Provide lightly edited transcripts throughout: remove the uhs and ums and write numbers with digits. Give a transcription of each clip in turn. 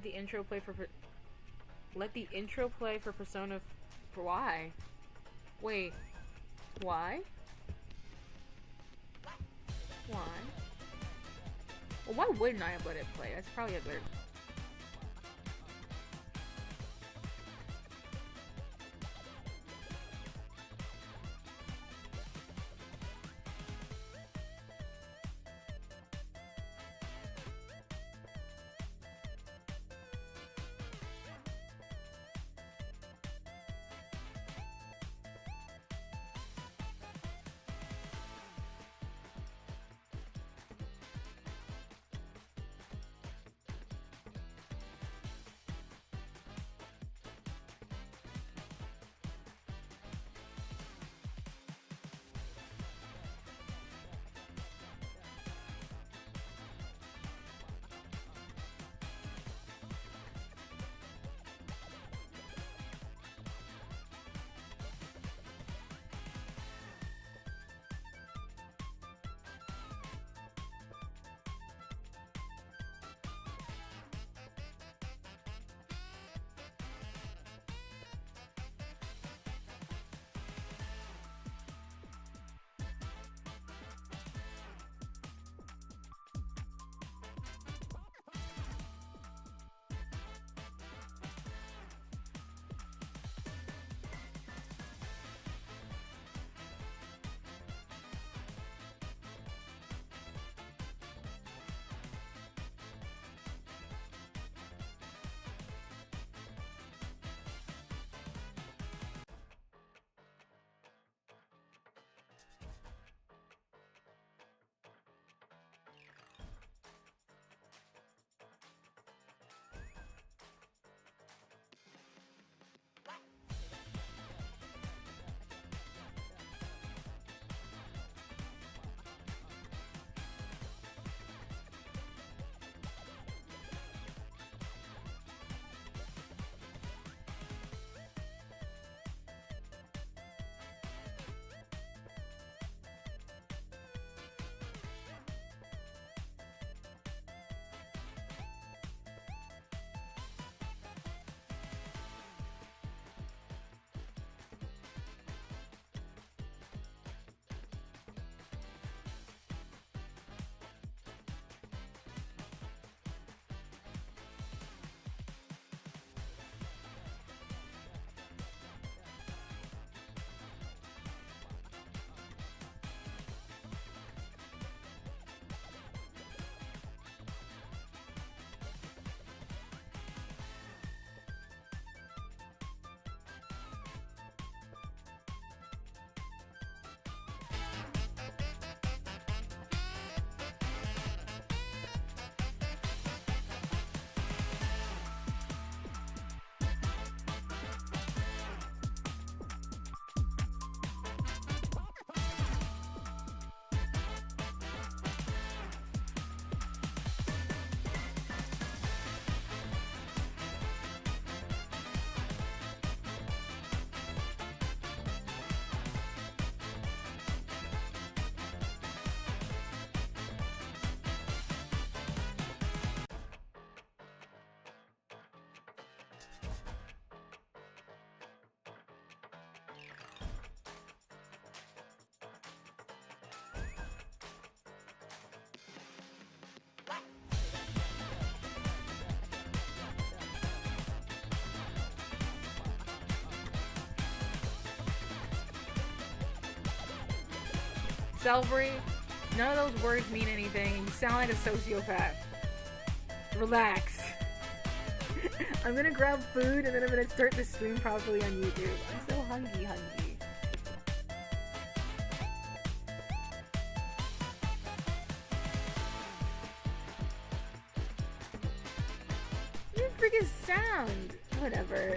Let the intro play for. Let the intro play for Persona. For why? Wait. Why? Why? Well, why wouldn't I have let it play? That's probably a better. Celebrate. None of those words mean anything. You sound like a sociopath. Relax. I'm gonna grab food and then I'm gonna start the stream properly on YouTube. I'm so hungry. You freaking sound. Whatever.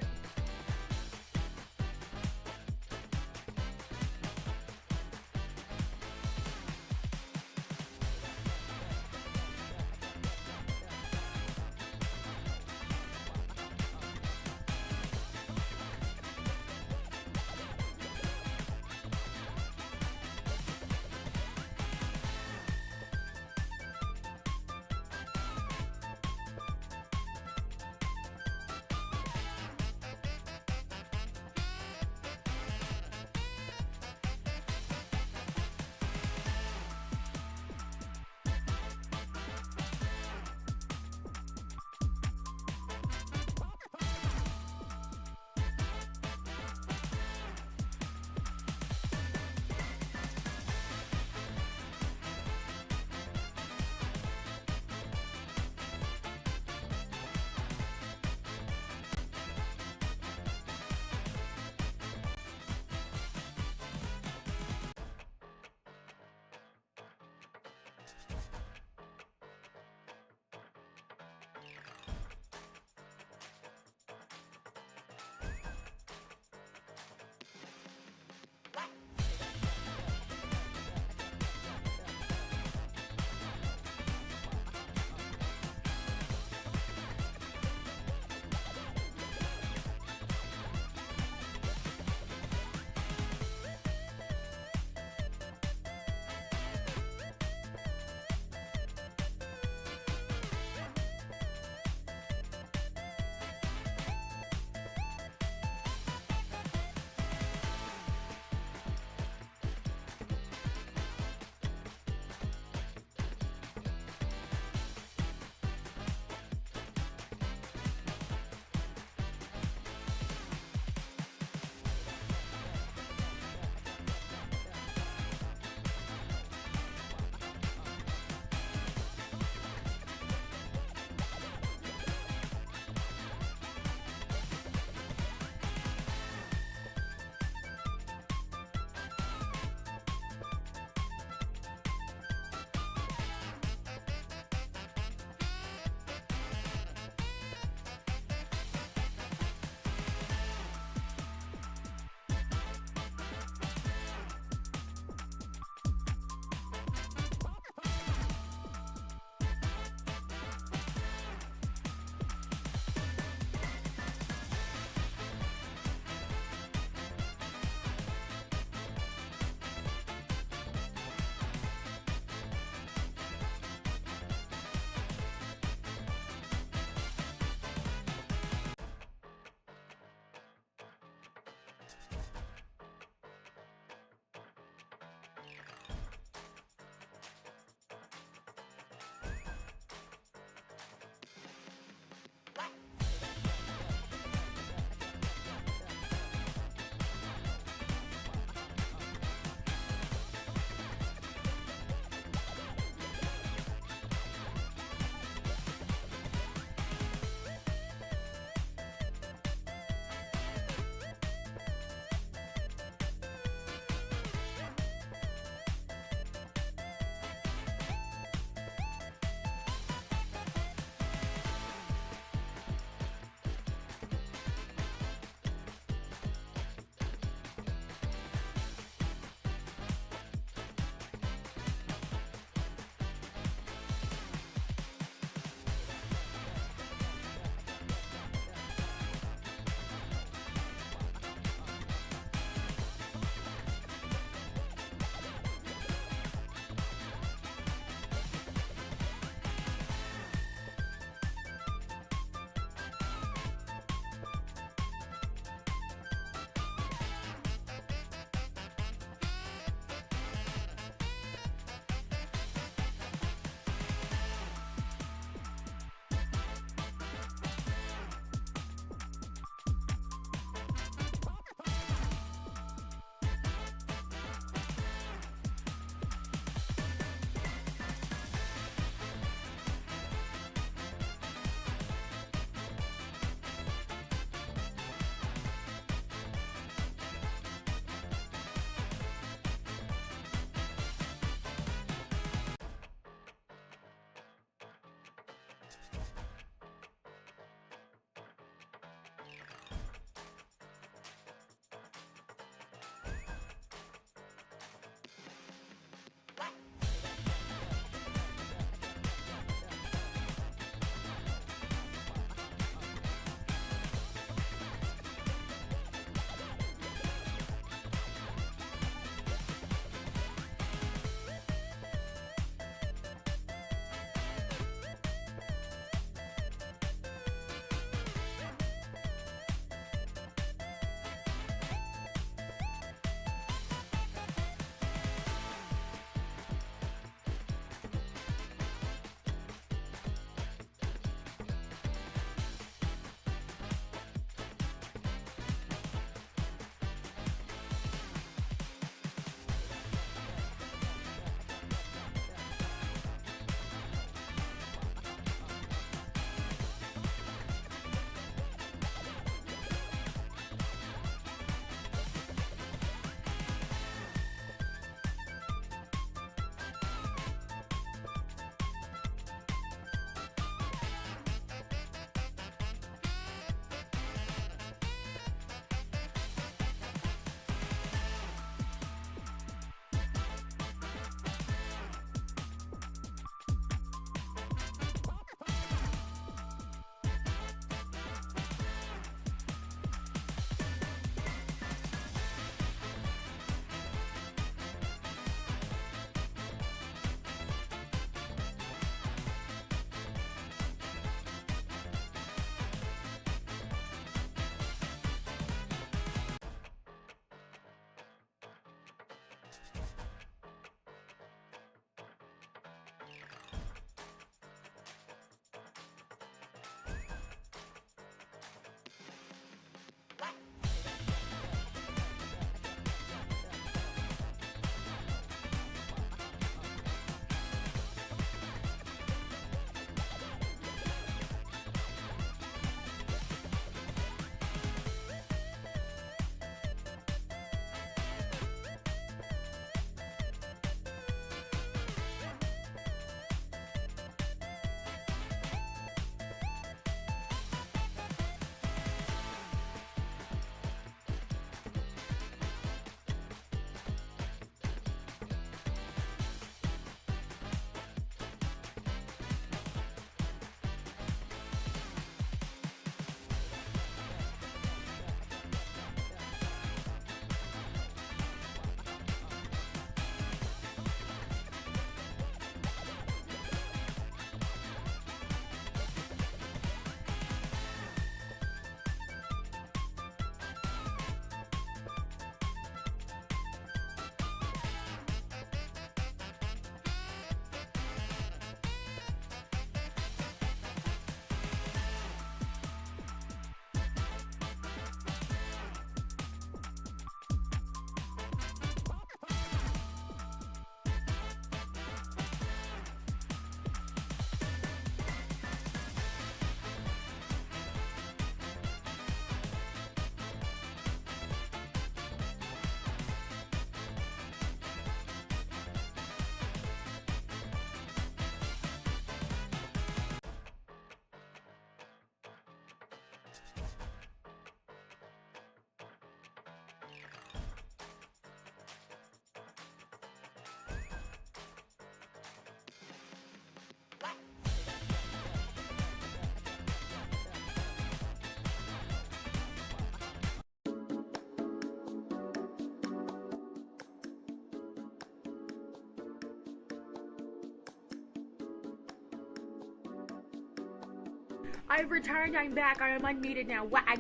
I've returned. I'm back. I am unmuted now. I'm back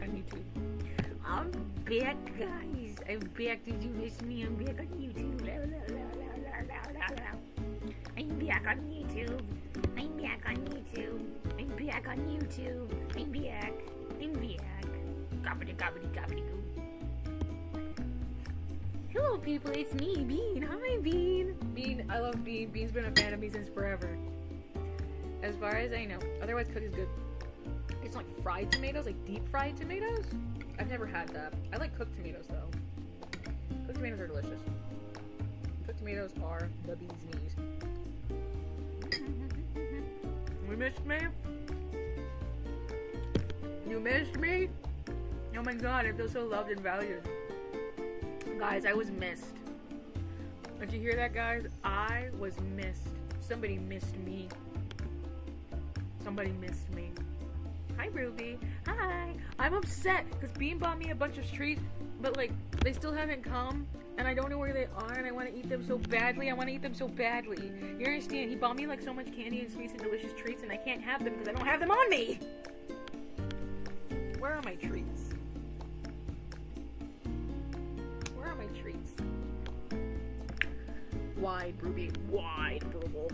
on YouTube. I'm back, guys. I'm back. Did you miss me? I'm back on YouTube. I'm back on YouTube. I'm back on YouTube. I'm back on YouTube. I'm back. I'm back. Gobbity gobbity gobbity goo. Hello, people. It's me, Bean. Hi, Bean. Bean, I love Bean. Bean's been a fan of me since forever. As far as I know. Otherwise, cooked is good. It's like fried tomatoes, like deep fried tomatoes. I've never had that. I like cooked tomatoes, though. Cooked tomatoes are delicious. Cooked tomatoes are the bee's knees. You missed me? You missed me? Oh my god, I feel so loved and valued. Guys, I was missed. Did you hear that, guys? I was missed. Somebody missed me. Somebody missed me. Hi, Ruby. Hi. I'm upset because Bean bought me a bunch of treats, but like they still haven't come, and I don't know where they are, and I want to eat them so badly. I want to eat them so badly. You understand? He bought me like so much candy and sweets and delicious treats, and I can't have them because I don't have them on me. Where are my treats? Where are my treats? Wide, Ruby. Wide, Burble.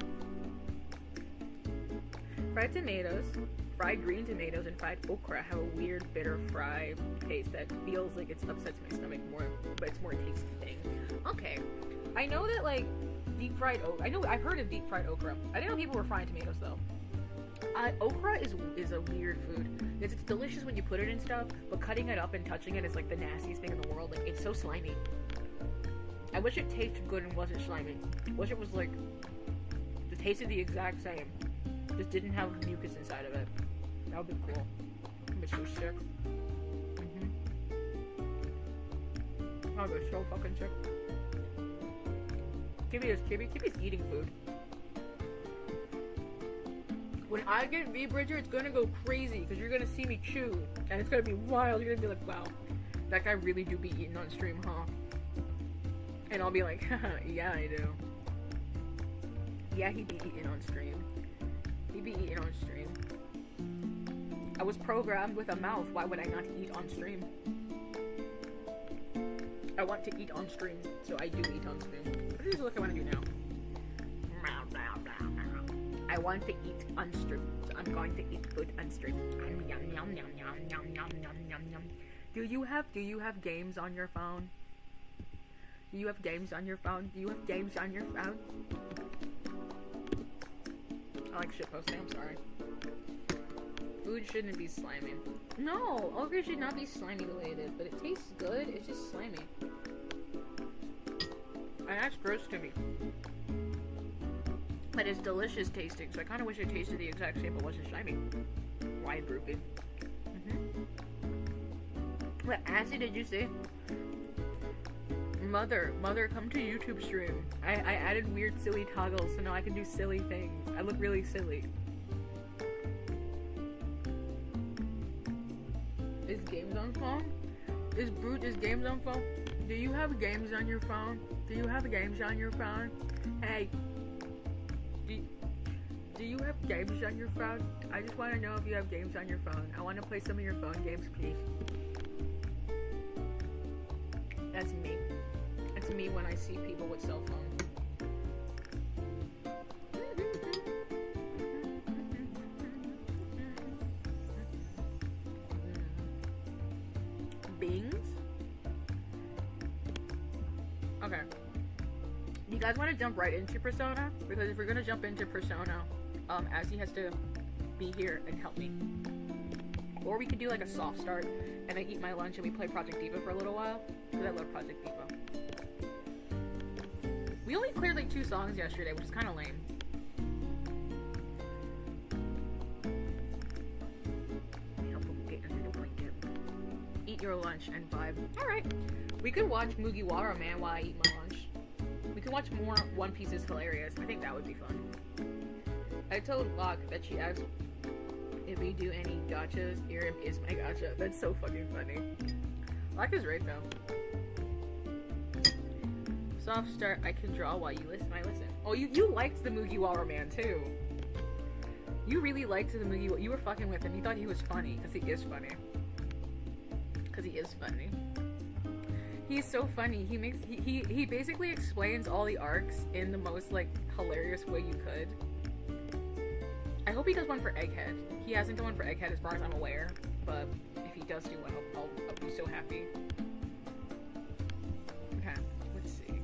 Fried tomatoes, fried green tomatoes, and fried okra have a weird, bitter fry taste that feels like it upsets my stomach more, but it's more a tasty thing. Okay. I know that, like, deep fried okra, I've heard of deep fried okra. I didn't know people were frying tomatoes, though. Okra is a weird food. It's delicious when you put it in stuff, but cutting it up and touching it is, like, the nastiest thing in the world. Like, it's so slimy. I wish it tasted good and wasn't slimy. I wish it was, like, it tasted the exact same. Just didn't have mucus inside of it. That would be cool. I'd be so sick. I'd be so fucking sick. Kibby's eating food. When I get V-Bridger, it's gonna go crazy because you're gonna see me chew. And it's gonna be wild. You're gonna be like, wow, that guy really do be eating on stream, huh? And I'll be like, haha, yeah, I do. Yeah, he be eating on stream. He be eating on stream. I was programmed with a mouth. Why would I not eat on stream? I want to eat on stream, so I do eat on stream. What is what I want to do now? I want to eat on stream, so I'm going to eat food on stream. Do you have games on your phone? Do you have games on your phone? Do you have games on your phone? I like shitposting, I'm sorry. Food shouldn't be slimy. No, okra should not be slimy related, but it tastes good, it's just slimy. And that's gross to me. But it's delicious tasting, so I kind of wish it tasted the exact same but wasn't slimy. Wide groupie. What acid did you say? Mother, come to YouTube stream. I added weird silly toggles so now I can do silly things. I look really silly. Is games on phone? Is games on phone? Do you have games on your phone? Do you have games on your phone? Hey. Do you have games on your phone? I just want to know if you have games on your phone. I want to play some of your phone games, please. That's me. That's me when I see people with cell phones. Bings? Okay. You guys want to jump right into Persona? Because if we're going to jump into Persona, Azzy has to be here and help me. Or we could do like a soft start, and I eat my lunch and we play Project Diva for a little while, because I love Project Diva. We only cleared like 2 songs yesterday, which is kind of lame. Help him get under the blanket. Eat your lunch and vibe. Alright. We could watch Mugiwara Man while I eat my lunch. We could watch more One Piece is Hilarious. I think that would be fun. I told Locke that she asked if we do any gachas. Irem is my gacha. That's so fucking funny. Locke is right though. Soft start, I can draw while you listen. I listen. Oh, you liked the Mugiwara Man too. You really liked the Moogie. You were fucking with him. You thought he was funny because he is funny. Because he is funny. He's so funny. He basically explains all the arcs in the most like hilarious way you could. I hope he does one for Egghead. He hasn't done one for Egghead as far as I'm aware, but if he does do one, I'll be so happy. Okay, let's see.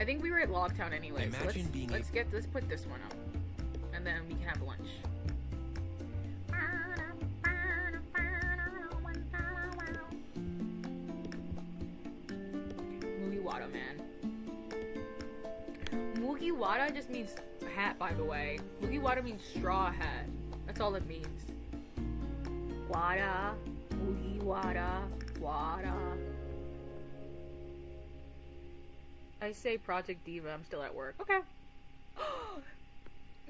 I think we were at Logtown anyway, so let's put this one up, and then we can have lunch. Mugiwara, man. Mugiwara just means hat, by the way. Mugiwara means straw hat. That's all it means. Wada, Mugiwara, Wada. I say Project Diva. I'm still at work. Okay.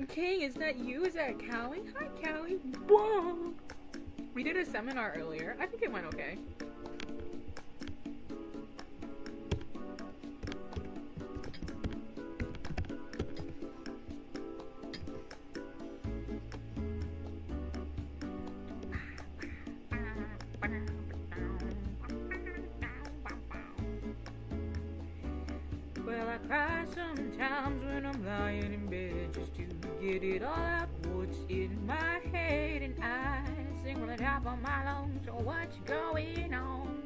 King, is that you? Is that Callie? Hi, Callie. Whoa. We did a seminar earlier. I think it went okay. Well, I cry sometimes when I'm lying in bed just to get it all out what's in my head, and I sing from the top of my lungs, so what's going on?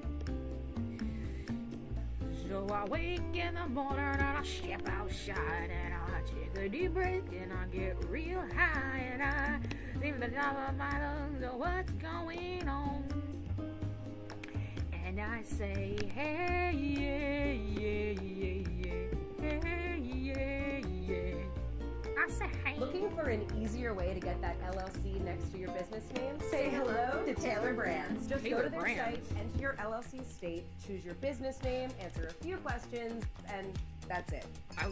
So I wake in the morning and I step outside and I take a deep breath and I get real high and I sing from the top of my lungs, so what's going on? And I say, hey, yeah, yeah, yeah, yeah, hey, yeah, yeah. I say, hey. Looking for an easier way to get that LLC next to your business name? Say hello to Taylor Brands. Just go to their site, enter your LLC state, choose your business name, answer a few questions, and that's it.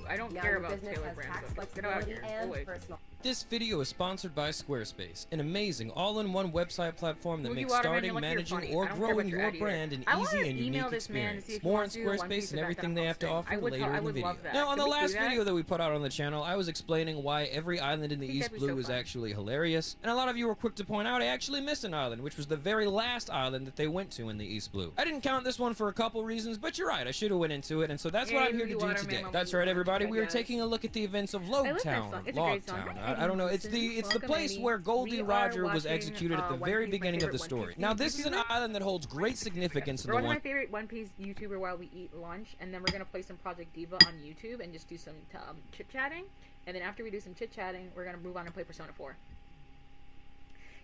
I don't care about Taylor Brands. Get out here. And personal. This video is sponsored by Squarespace, an amazing all-in-one website platform that makes Mugiwara, starting, man, managing, or growing your brand an easy and unique experience. More on Squarespace and everything they have to offer later in the video. Now, on the last video that we put out on the channel, I was explaining why every island in the East Blue was actually hilarious, and a lot of you were quick to point out I actually missed an island, which was the very last island that they went to in the East Blue. I didn't count this one for a couple reasons, but you're right, I should have went into it, and so that's what I'm here to do today. That's right, everybody, we are taking a look at the events of Logtown. I don't know, it's the place where Goldie Roger was executed at the very beginning of the story. Now, this is an island that holds great significance in the one of my favorite One Piece YouTuber while we eat lunch, and then we're gonna play some Project Diva on YouTube and just do some chit-chatting, and then after we do some chit-chatting, we're gonna move on and play Persona 4.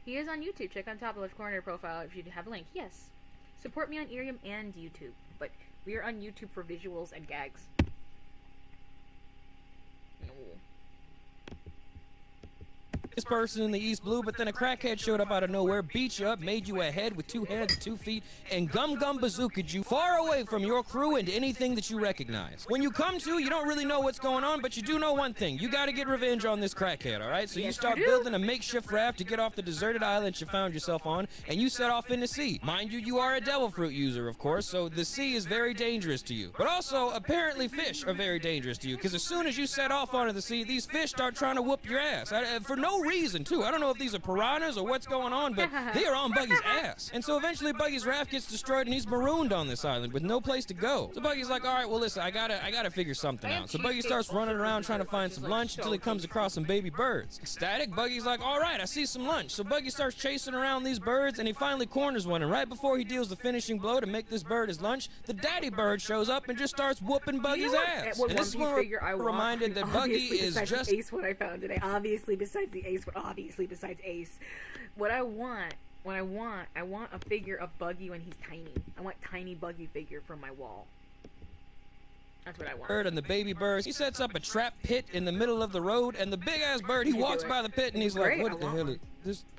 He is on YouTube. Check on top left corner profile if you have a link. Yes. Support me on Ethereum and YouTube, but we are on YouTube for visuals and gags. No. This person in the East Blue, but then a crackhead showed up out of nowhere, beat you up, made you a head with 2 hands and 2 feet, and gum bazookaed you far away from your crew and anything that you recognize. When you come to, you don't really know what's going on, but you do know one thing. You gotta get revenge on this crackhead, alright? So you start building a makeshift raft to get off the deserted island you found yourself on, and you set off in the sea. Mind you, you are a devil fruit user, of course, so the sea is very dangerous to you. But also, apparently fish are very dangerous to you, because as soon as you set off onto the sea, these fish start trying to whoop your ass. For no reason, too. I don't know if these are piranhas or what's going on, but they are on Buggy's ass. And so eventually Buggy's raft gets destroyed and he's marooned on this island with no place to go. So Buggy's like, all right, well, listen, I gotta figure something out. So Buggy starts running around trying to find some lunch until he comes across some baby birds. Ecstatic, Buggy's like, all right, I see some lunch. So Buggy starts chasing around these birds and he finally corners one. And right before he deals the finishing blow to make this bird his lunch, the daddy bird shows up and just starts whooping Buggy's ass. And this is when we're reminded that Buggy is just... Ace what I found today. Obviously, besides Ace, what I want a figure of Buggy when he's tiny. I want tiny Buggy figure for my wall. That's what I want. Bird and the baby birds. He sets up a trap pit in the middle of the road, and the big ass bird, he walks by the pit and he's like, what the hell is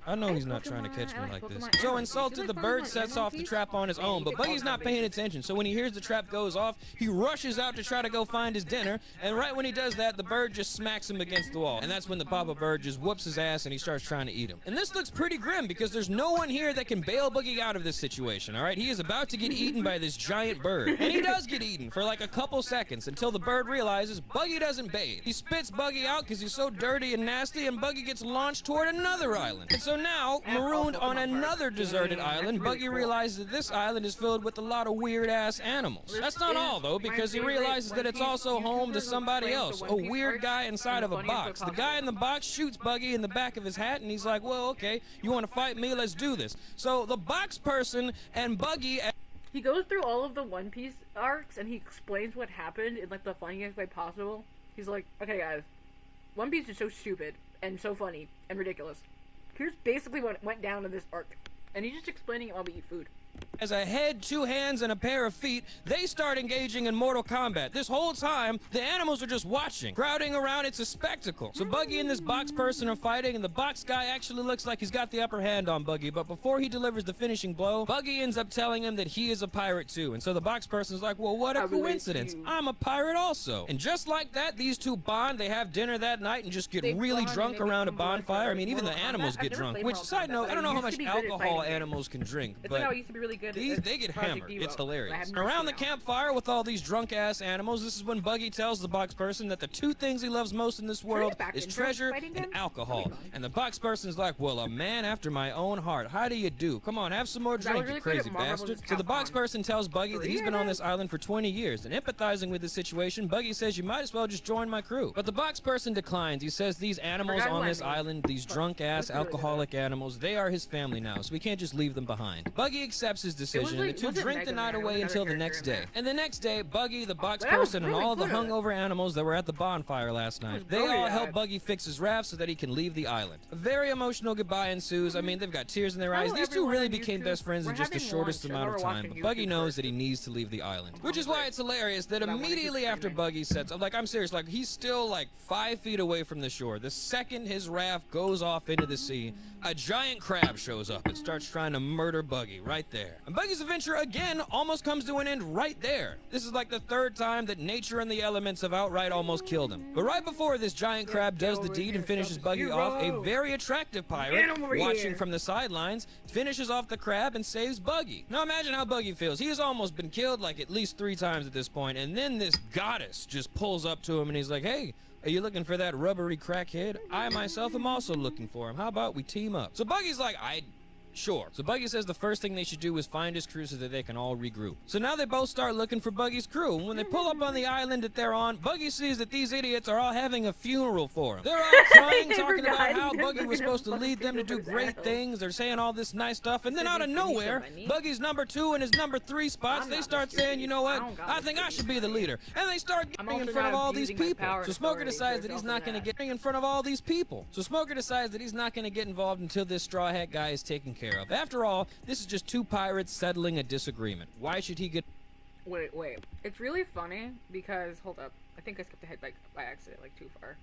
I know he's not trying to catch me like this. So insulted, the bird sets off the trap on his own, but Buggy's not paying attention. So when he hears the trap goes off, he rushes out to try to go find his dinner, and right when he does that, the bird just smacks him against the wall. And that's when the papa bird just whoops his ass and he starts trying to eat him. And this looks pretty grim because there's no one here that can bail Buggy out of this situation, all right? He is about to get eaten by this giant bird. And he does get eaten for like a couple seconds until the bird realizes Buggy doesn't bathe. He spits Buggy out because he's so dirty and nasty, and Buggy gets launched toward another island. And so now, marooned on another deserted island, Buggy realizes that this island is filled with a lot of weird-ass animals. That's not all, though, because he realizes that it's also home to somebody else, a weird guy inside of a box. The guy in the box shoots Buggy in the back of his hat, and he's like, well, okay, you want to fight me? Let's do this. So the box person and Buggy... He goes through all of the One Piece arcs, and he explains what happened in, like, the funniest way possible. He's like, okay, guys, One Piece is so stupid, and so funny, and ridiculous. Here's basically what went down in this arc. And he's just explaining it while we eat food. As a head, 2 hands, and a pair of feet, they start engaging in Mortal Kombat. This whole time, the animals are just watching, crowding around. It's a spectacle. So Buggy and this box person are fighting, and the box guy actually looks like he's got the upper hand on Buggy. But before he delivers the finishing blow, Buggy ends up telling him that he is a pirate too. And so the box person's like, well, what a coincidence. I'm a pirate also. And just like that, these two bond. They have dinner that night and just get really drunk around a bonfire. I mean, even the animals get drunk. Which, side note, I don't know how much alcohol animals can drink, but they get hammered. It's hilarious. Around the campfire with all these drunk-ass animals, this is when Buggy tells the box person that the 2 things he loves most in this world is treasure and alcohol. And the box person's like, well, a man after my own heart. How do you do? Come on, have some more drink, you crazy bastard. So the box person tells Buggy that he's been on this island for 20 years, and empathizing with the situation, Buggy says you might as well just join my crew. But the box person declines. He says these animals on this island, these drunk-ass alcoholic animals, they are his family now, so we can't just leave them behind. Buggy accepts his decision, and the two drink the night away until the next day. And the next day, Buggy, the box person, and all the hungover animals that were at the bonfire last night, they all help Buggy fix his raft so that he can leave the island. A very emotional goodbye ensues. I mean, they've got tears in their eyes. These two really became best friends in just the shortest amount of time, but Buggy knows that he needs to leave the island. Which is why it's hilarious that immediately after Buggy sets up, like, I'm serious, like, he's still like 5 feet away from the shore. The second his raft goes off into the sea, a giant crab shows up and starts trying to murder Buggy right there. And Buggy's adventure again almost comes to an end right there. This is like the 3rd time that nature and the elements have outright almost killed him. But right before this giant crab does the deed and finishes Buggy off, a very attractive pirate, watching from the sidelines, finishes off the crab and saves Buggy. Now imagine how Buggy feels. He has almost been killed like at least 3 times at this point, and then this goddess just pulls up to him and he's like, hey, are you looking for that rubbery crackhead? I myself am also looking for him. How about we team up? So Buggy's like, sure. So Buggy says the first thing they should do is find his crew so that they can all regroup. So now they both start looking for Buggy's crew. And when they pull up on the island that they're on, Buggy sees that these idiots are all having a funeral for him. They're all crying, talking about how Buggy was supposed to lead them to do great things. They're saying all this nice stuff. And then out of nowhere, Buggy's number 2 and his number 3 spots, they start saying, you know what, I think I should be the leader. And they start getting in front of all these people. So Smoker decides that he's not going to get in front of all these people. So Smoker decides that he's not going to get involved until this Straw Hat guy is taken care of. After all, this is just 2 pirates settling a disagreement. Why should he get... Wait. It's really funny because... Hold up. I think I skipped ahead by accident, like, too far.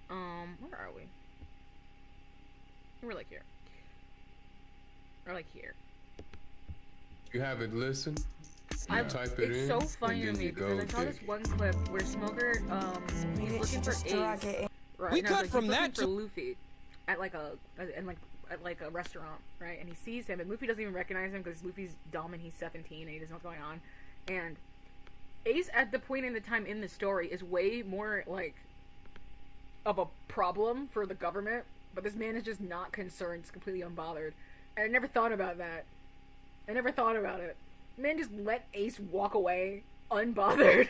Where are we? We're, like, here. Or, like, here. You haven't listened? You type it in, it's so funny to me because I saw this one clip where Smoker, he's looking for Ace. Right, we cut from that to Luffy at like a restaurant, right? And he sees him, and Luffy doesn't even recognize him because Luffy's dumb and he's 17 and he doesn't know what's going on. And Ace, at the point in the time in the story, is way more like of a problem for the government, but this man is just not concerned, he's completely unbothered. And I never thought about that. I never thought about it. Man just let Ace walk away unbothered.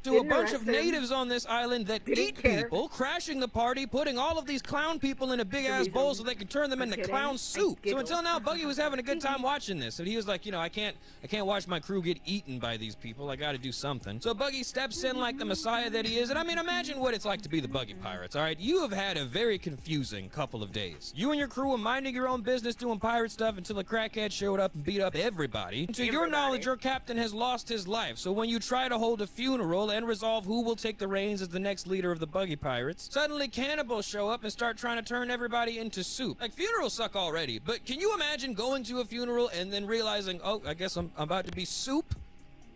To a bunch of natives on this island that eat people, crashing the party, putting all of these clown people in a big-ass bowl so they could turn them into clown soup. So until now, Buggy was having a good time watching this. And he was like, you know, I can't watch my crew get eaten by these people. I gotta do something. So Buggy steps in like the messiah that he is. And I mean, imagine what it's like to be the Buggy Pirates, all right? You have had a very confusing couple of days. You and your crew were minding your own business, doing pirate stuff until a crackhead showed up and beat up everybody. To your knowledge, your captain has lost his life. So when you try to hold a funeral funeral and resolve who will take the reins as the next leader of the Buggy Pirates, suddenly cannibals show up and start trying to turn everybody into soup. Like, funerals suck already, but can you imagine going to a funeral and then realizing, oh, I guess I'm about to be soup?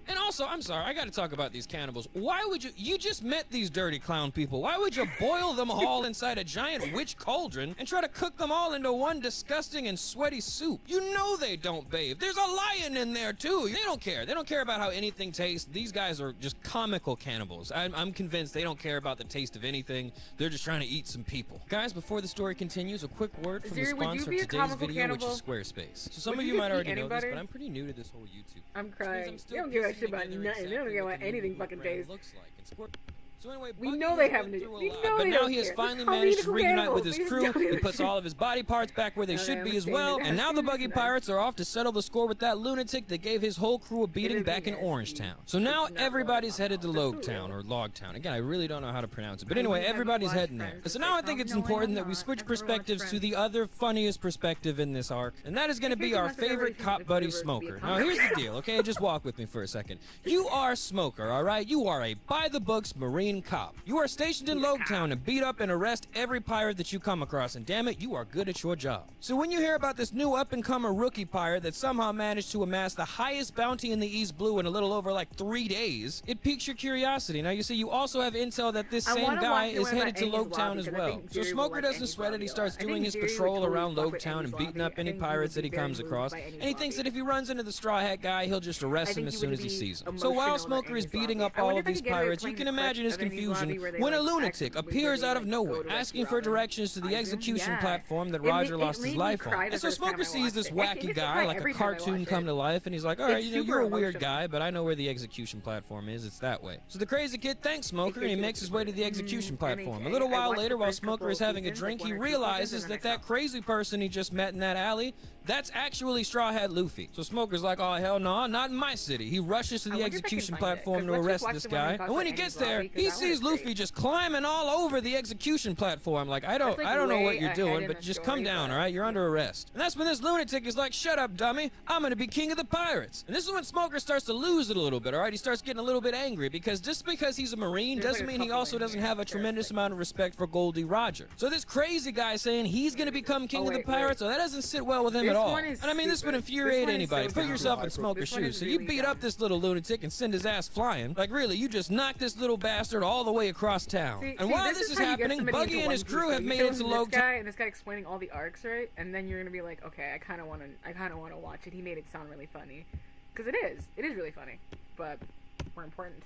And also, I'm sorry, I gotta talk about these cannibals. Why would you just met these dirty clown people. Why would you boil them all inside a giant witch cauldron and try to cook them all into one disgusting and sweaty soup? You know they don't bathe. There's a lion in there too. They don't care. They don't care about how anything tastes. These guys are just comical cannibals. I'm convinced they don't care about the taste of anything. They're just trying to eat some people. Guys, before the story continues, a quick word from the Ziri, would you sponsor be of a today's comical video, cannibal? which is Squarespace. So some Would of you you just might already eat know this, anybody? but I'm pretty new to this whole YouTube. I'm crying. Still They don't give a piecing shit about together nothing. They don't exactly care what about the new anything movie fucking brand tastes. looks like. So anyway, We Buggy know has they been haven't. through a We lot, know but they now don't he has care. finally They're managed to called reunite with cannibals. his They just crew. don't He give puts a all of his body parts back where they Okay, should I'm be as saying well. that. And now the That's Buggy nice. Pirates are off to settle the score with that lunatic that gave his whole crew a beating is back in nasty. Orangetown. So now It's not everybody's right. headed to That's Logtown real. or Logtown. Again, I really don't know how to pronounce it. But I anyway, really haven't everybody's watched heading there. Friends. So now I think it's No, I important have that we not. switch I've never watched perspectives to Friends. the other funniest perspective in this arc. And that is going to be our favorite cop buddy, Smoker. Now here's the deal, okay? Just walk with me for a second. You are Smoker, all right? You are a by-the-books Marine cop. You are stationed in Logtown to beat up and arrest every pirate that you come across, and damn it, you are good at your job. So when you hear about this new up-and-comer rookie pirate that somehow managed to amass the highest bounty in the East Blue in a little over like 3 days, it piques your curiosity. Now you see, you also have intel that this I same wanna guy watch the is one headed to about Amy's Logtown Lobby, as 'cause I well. think So Ziri will Smoker like doesn't Amy's sweat it. Lobby He a starts lot. I doing think his Ziri would patrol totally around fuck with Logtown Amy's and beating Lobby. up I any think he pirates would that he be very comes moved across. by Amy's And he thinks that Lobby. if he runs into the Straw Hat guy, he'll just arrest him think as he soon would as he be sees him. So emotional while about Smoker is Amy's beating Lobby. up I all wonder of if I these could get away with pirates, you playing can the clip imagine his of Amy's Lobby confusion where they, when a like, lunatic accidentally appears out of go nowhere, to asking rescue for Robin. directions to the execution Yeah. platform that It Roger made- lost it his made me life cry on. the And so first time Smoker I sees watched this it. It makes wacky me guy, cry like a every time I cartoon watch come it. to life, and he's like, all right, It's you know, super you're a weird emotional. guy, but I know where the execution platform is. It's that way. So the crazy kid thanks Smoker, and he makes his way to the execution platform. A little I while watched later, the while first couple Smoker is of having a seasons, drink, like he 1 or 2 seasons, realizes and then that I that stopped. crazy person he just met in that alley, that's actually Straw Hat Luffy. So Smoker's like, oh, hell no, not in my city. He rushes to I the wonder if I can execution find it, platform 'cause to let's just arrest watch this the one guy. we talked And when he about gets Amy's there, Lobby, 'cause he that one sees is Luffy great. just climbing all over the execution platform. Like, I don't like, know what way you're ahead doing, in but the just story, come down, but- all right? You're under arrest. And that's when this lunatic is like, shut up, dummy. I'm gonna be king of the pirates. And this is when Smoker starts to lose it a little bit, all right? He starts getting a little bit angry because just because he's a Marine There's doesn't like a mean he couple also in doesn't here. have a There's tremendous like- amount of respect for Goldie Roger. So this crazy guy saying he's gonna become king Oh, of the wait, pirates, so that doesn't sit well with him This at all. one is And I mean, this would stupid. infuriate This one is anybody. so Put dumb. yourself in Smoker's This one shoes. is So you really beat dumb. up this little lunatic and send his ass flying. Like, really, you just knocked this little bastard all the way across town. And while this is how you get happening, somebody Buggy into and his One crew Piece, have though. made You it to show him this Logtown. guy and this guy explaining all the arcs, right? And then you're gonna be like, okay, I kind of want to watch it. He made it sound really funny, because it is really funny, but more important.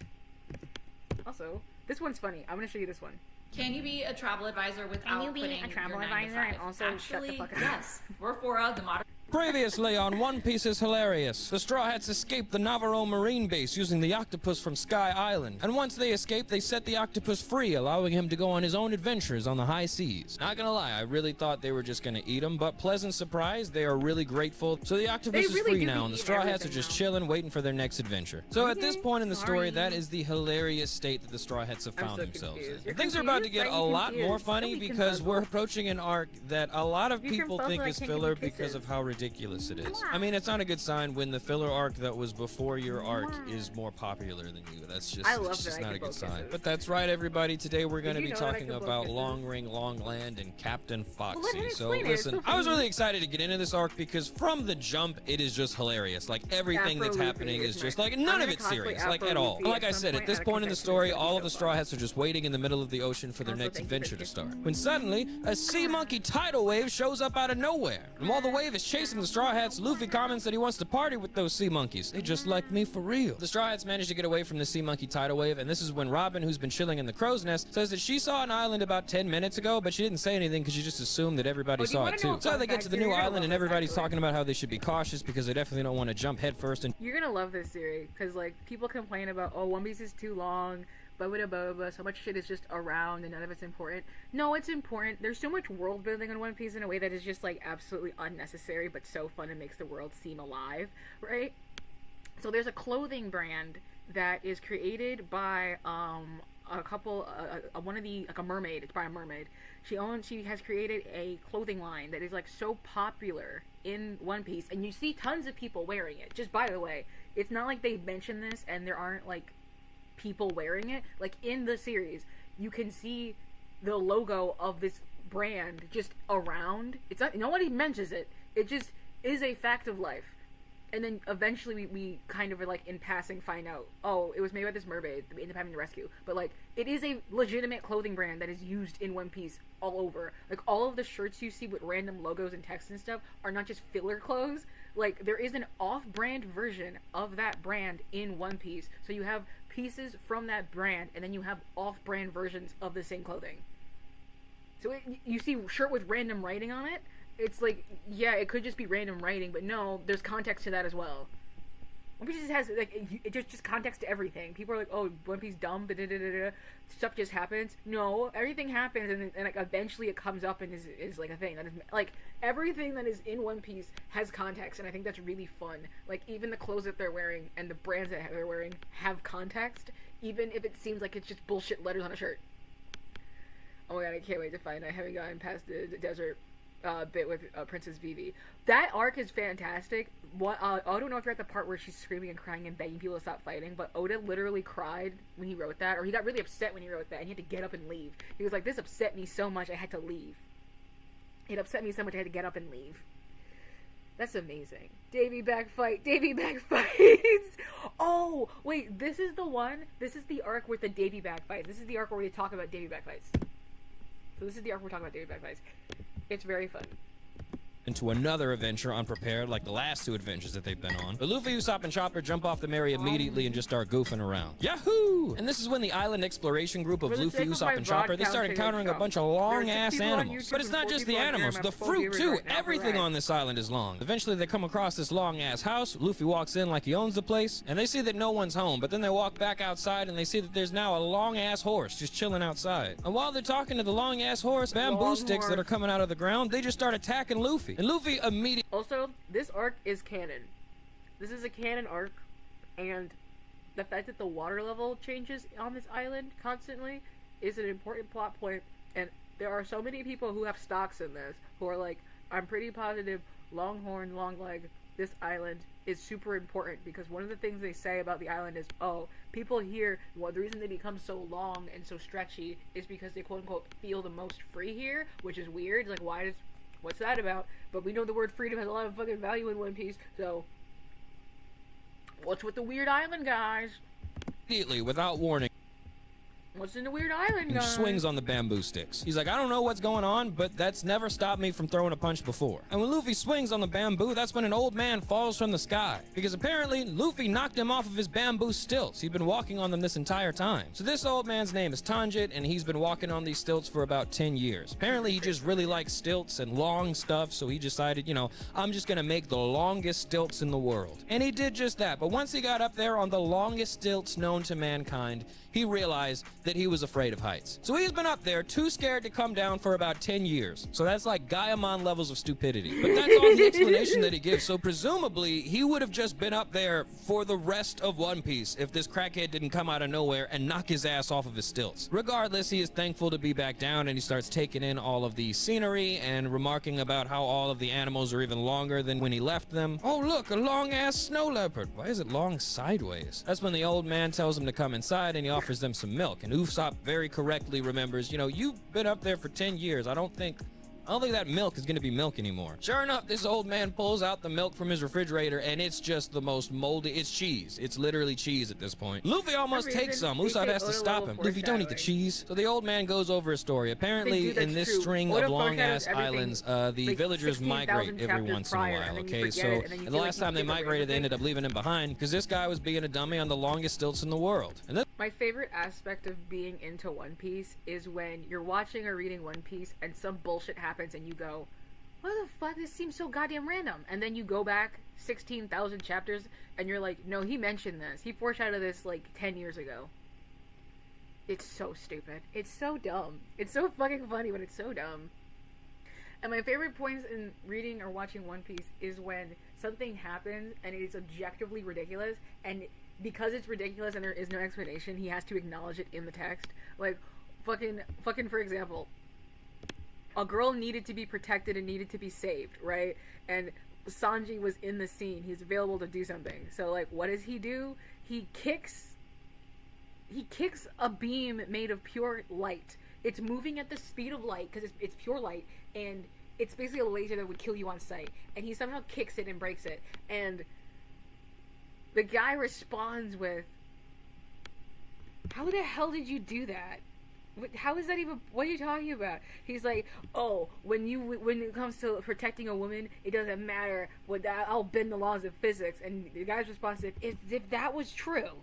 Also, this one's funny. I'm gonna show you this one. Can you be a travel advisor without you be putting a travel your 9 to advisor and 5? also shut the Actually, fuck up? yes. We're for the modern. Previously on One Piece is Hilarious, the Straw Hats escaped the Navarro Marine base using the octopus from Sky Island. And once they escaped, they set the octopus free, allowing him to go on his own adventures on the high seas. Not gonna lie, I really thought they were just gonna eat him, but pleasant surprise, they are really grateful. So the octopus They is really free do now, be and the eating Straw Hats are everything just now. chilling, waiting for their next adventure. So at this Okay, point in the story, sorry. that is the hilarious state that the Straw Hats have I'm found so themselves in. confused. You're Things are about to confused? get Why a are you lot more confused? funny Don't be because we're confuzzled. approaching an arc that a lot of You people confused think like is can't give filler you because kisses. of how ridiculous it is. I mean, it's not a good sign when the filler arc that was before your arc is more popular than you. That's just, I love it's just that I not a can good blow sign. kisses. But that's right, everybody. Today we're going to you be know that I talking can blow about kisses? Long Ring, Long Land, and Captain let him Foxy. So explain it. It's listen, so I was funny. really excited to get into this arc because from the jump, it is just hilarious. Like everything Afro that's Luffy happening is is just my- like I'm none of gonna it's cosplay serious, like Afro at all. Luffy Like at I some said, at point, this and I point in the confess story, it's all so of the fun. Straw Hats are just waiting in the middle of the ocean for their Also, next thank you for adventure to kissing start. me. When suddenly, a sea monkey tidal wave shows up out of nowhere. And while the wave is chasing the Straw Hats, Luffy comments that he wants to party with those sea monkeys. They just like me for real. The Straw Hats manage to get away from the sea monkey tidal wave, and this is when Robin, who's been chilling in the crow's nest, says that she saw an island about 10 minutes ago, but she didn't say anything because she just assumed that everybody Oh, do you saw wanna it know too. a So fun they get fact? to the You're new gonna island, love and this, everybody's actually. talking about how they should be cautious because they definitely don't want to jump headfirst. And You're gonna love this series because like people complain about, oh, One Piece is too long, blah blah blah blah. So much shit is just around and none of it's important. No, it's important. There's so much world building in One Piece in a way that is just like absolutely unnecessary, but so fun and makes the world seem alive, right? So there's a clothing brand that is created by a couple, one of the, like a mermaid. It's by a mermaid. She has created a clothing line that is like so popular in One Piece, and you see tons of people wearing it. Just by the way, it's not like they mention this and there aren't like people wearing it. Like in the series, you can see the logo of this brand just around. It's not, nobody mentions it. It just is a fact of life. And then eventually we kind of like in passing find out, oh, it was made by this mermaid in the having to rescue. But like it is a legitimate clothing brand that is used in One Piece all over. Like all of the shirts you see with random logos and text and stuff are not just filler clothes. Like there is an off-brand version of that brand in One Piece. So you have pieces from that brand and then you have off-brand versions of the same clothing. So you see a shirt with random writing on it. It's like, yeah, it could just be random writing, but no, there's context to that as well. One Piece just has, like, it just context to everything. People are like, oh, One Piece dumb, stuff just happens. No, everything happens, and like, eventually it comes up and is like, a thing. That is, like, everything that is in One Piece has context, and I think that's really fun. Like, even the clothes that they're wearing and the brands that they're wearing have context, even if it seems like it's just bullshit letters on a shirt. Oh my god, I can't wait to find. I haven't gotten past the desert bit with Princess Vivi. That arc is fantastic. I don't know if you're at the part where she's screaming and crying and begging people to stop fighting, but Oda literally cried when he wrote that, or he got really upset when he wrote that, and he had to get up and leave. He was like, this upset me so much I had to leave. It upset me so much I had to get up and leave. That's amazing. Davy back fight. Davy back fights. Oh, wait, this is the one. This is the arc with the Davy back fights. This is the arc where we talk about Davy back fights. So this is the arc we're talking about Davy back fights. It's very fun. Into another adventure unprepared like the last two adventures that they've been on. But Luffy, Usopp, and Chopper jump off the Merry immediately and just start goofing around. Yahoo! And this is when the island exploration group of Luffy, Usopp, and Chopper, they start encountering a bunch of long-ass animals. But it's not just the animals, the fruit too. Everything on this island is long. Eventually they come across this long-ass house. Luffy walks in like he owns the place, and they see that no one's home. But then they walk back outside and they see that there's now a long-ass horse just chilling outside. And while they're talking to the long-ass horse, bamboo sticks that are coming out of the ground, they just start attacking Luffy. And Luffy immediately... Also, this arc is canon. This is a canon arc, and the fact that the water level changes on this island constantly is an important plot point, and there are so many people who have stocks in this who are like, I'm pretty positive Longhorn, Longleg, this island is super important, because one of the things they say about the island is, oh, people here, well, the reason they become so long and so stretchy is because they quote-unquote feel the most free here, which is weird. Like, what's that about? But we know the word freedom has a lot of fucking value in One Piece, so what's with the weird island, guys? Immediately, without warning, What's in the weird island, guys? swings on the bamboo sticks. He's like, I don't know what's going on, but that's never stopped me from throwing a punch before. And when Luffy swings on the bamboo, that's when an old man falls from the sky. Because apparently, Luffy knocked him off of his bamboo stilts. He'd been walking on them this entire time. So this old man's name is Tanjit, and he's been walking on these stilts for about 10 years. Apparently, he just really likes stilts and long stuff, so he decided, you know, I'm just gonna make the longest stilts in the world. And he did just that, but once he got up there on the longest stilts known to mankind, he realized that he was afraid of heights. So he's been up there, too scared to come down for about 10 years. So that's like Gaiamon levels of stupidity. But that's all the explanation that he gives. So presumably, he would have just been up there for the rest of One Piece if this crackhead didn't come out of nowhere and knock his ass off of his stilts. Regardless, he is thankful to be back down, and he starts taking in all of the scenery and remarking about how all of the animals are even longer than when he left them. Oh, look, a long-ass snow leopard. Why is it long sideways? That's when the old man tells him to come inside, and he offers them some milk. And Usopp very correctly remembers, you know, you've been up there for 10 years. I don't think that milk is going to be milk anymore. Sure enough, this old man pulls out the milk from his refrigerator, and it's just the most moldy. It's cheese. It's literally cheese at this point. Luffy almost takes some. Usopp has to stop him. Luffy, don't eat the cheese. So the old man goes over his story. Apparently, in this string of long-ass islands, the villagers migrate every once in a while, okay? So the last time they migrated, they ended up leaving him behind because this guy was being a dummy on the longest stilts in the world. And then my favorite aspect of being into One Piece is when you're watching or reading One Piece and some bullshit happens and you go, what the fuck, this seems so goddamn random. And then you go back 16,000 chapters and you're like, no, he mentioned this. He foreshadowed this like 10 years ago. It's so stupid. It's so dumb. It's so fucking funny, but it's so dumb. And my favorite points in reading or watching One Piece is when something happens and it is objectively ridiculous, and because it's ridiculous and there is no explanation, he has to acknowledge it in the text. Like, fucking for example, a girl needed to be protected and needed to be saved, right? And Sanji was in the scene. He's available to do something. So, like, what does he do? He kicks he kicks a beam made of pure light. It's moving at the speed of light because it's pure light, and it's basically a laser that would kill you on sight. And he somehow kicks it and breaks it. And the guy responds with, "How the hell did you do that? How is that even? What are you talking about?" He's like, "Oh, when it comes to protecting a woman, it doesn't matter what I'll bend the laws of physics." And the guy's response is, "If that was true,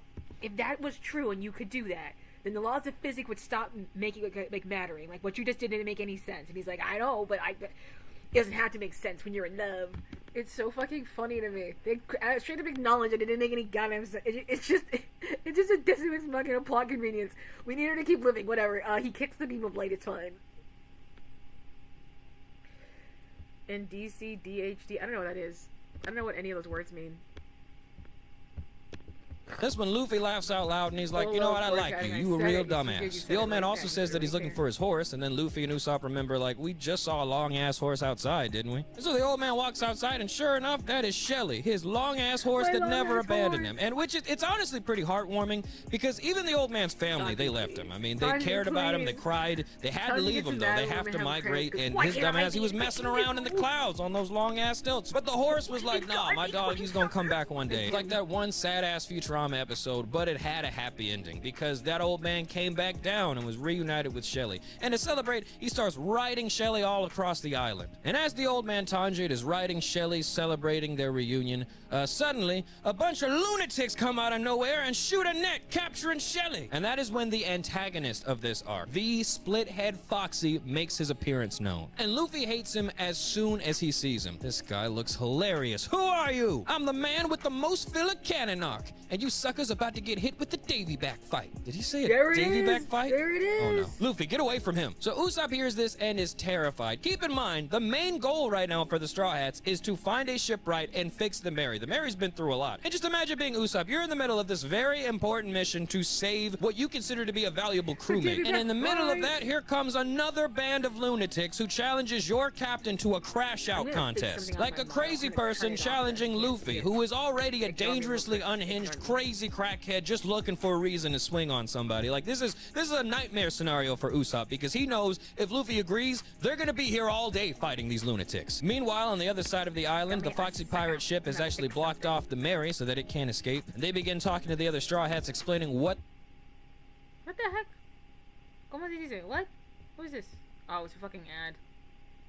and you could do that, then the laws of physics would stop making like mattering. Like what you just did didn't make any sense." And he's like, "I know, but it doesn't have to make sense when you're in love." It's so fucking funny to me. They straight up acknowledge that it didn't make any goddamn sense. It's just a dissonance, fucking a plot convenience. We need her to keep living. Whatever. He kicks the beam of light. It's fine. And DCDHD. I don't know what that is. I don't know what any of those words mean. That's when Luffy laughs out loud and he's like, "You know what, I like you. You a real dumbass." The old man also says that he's looking for his horse, and then Luffy and Usopp remember, like, "We just saw a long-ass horse outside, didn't we?" And so the old man walks outside, and sure enough, that is Shelly, his long-ass horse that never abandoned him. And it's honestly pretty heartwarming, because even the old man's family, they left him. I mean, they cared about him, they cried. They had to leave him, though. They have to migrate, and his dumbass, he was messing around in the clouds on those long-ass stilts. But the horse was like, "Nah, my dog, he's gonna come back one day." It's like that one sad-ass Futurama episode, but it had a happy ending because that old man came back down and was reunited with Shelly. And to celebrate, he starts riding Shelly all across the island. And as the old man Tanjiro is riding Shelly, celebrating their reunion, suddenly a bunch of lunatics come out of nowhere and shoot a net, capturing Shelly. And that is when the antagonist of this arc, the split-head Foxy, makes his appearance known. And Luffy hates him as soon as he sees him. This guy looks hilarious. "Who are you?" "I'm the man with the most filler cannon arc, and you suckers about to get hit with the Davy back fight." Did he say a Davy back fight? There it is. Oh no. Luffy, get away from him. So Usopp hears this and is terrified. Keep in mind, the main goal right now for the Straw Hats is to find a shipwright and fix the Mary. The Mary's been through a lot. And just imagine being Usopp. You're in the middle of this very important mission to save what you consider to be a valuable crewmate. And in the middle of that, here comes another band of lunatics who challenges your captain to a crash-out contest. Like a crazy person challenging Luffy, who is already a dangerously unhinged, crazy crackhead just looking for a reason to swing on somebody. Like, this is a nightmare scenario for Usopp, because he knows if Luffy agrees, they're gonna be here all day fighting these lunatics. Meanwhile, on the other side of the island, the Foxy pirate ship has actually blocked off the Mary so that it can't escape. And they begin talking to the other Straw Hats, explaining what the heck? ¿Cómo se dice? What? What is this? Oh, it's a fucking ad.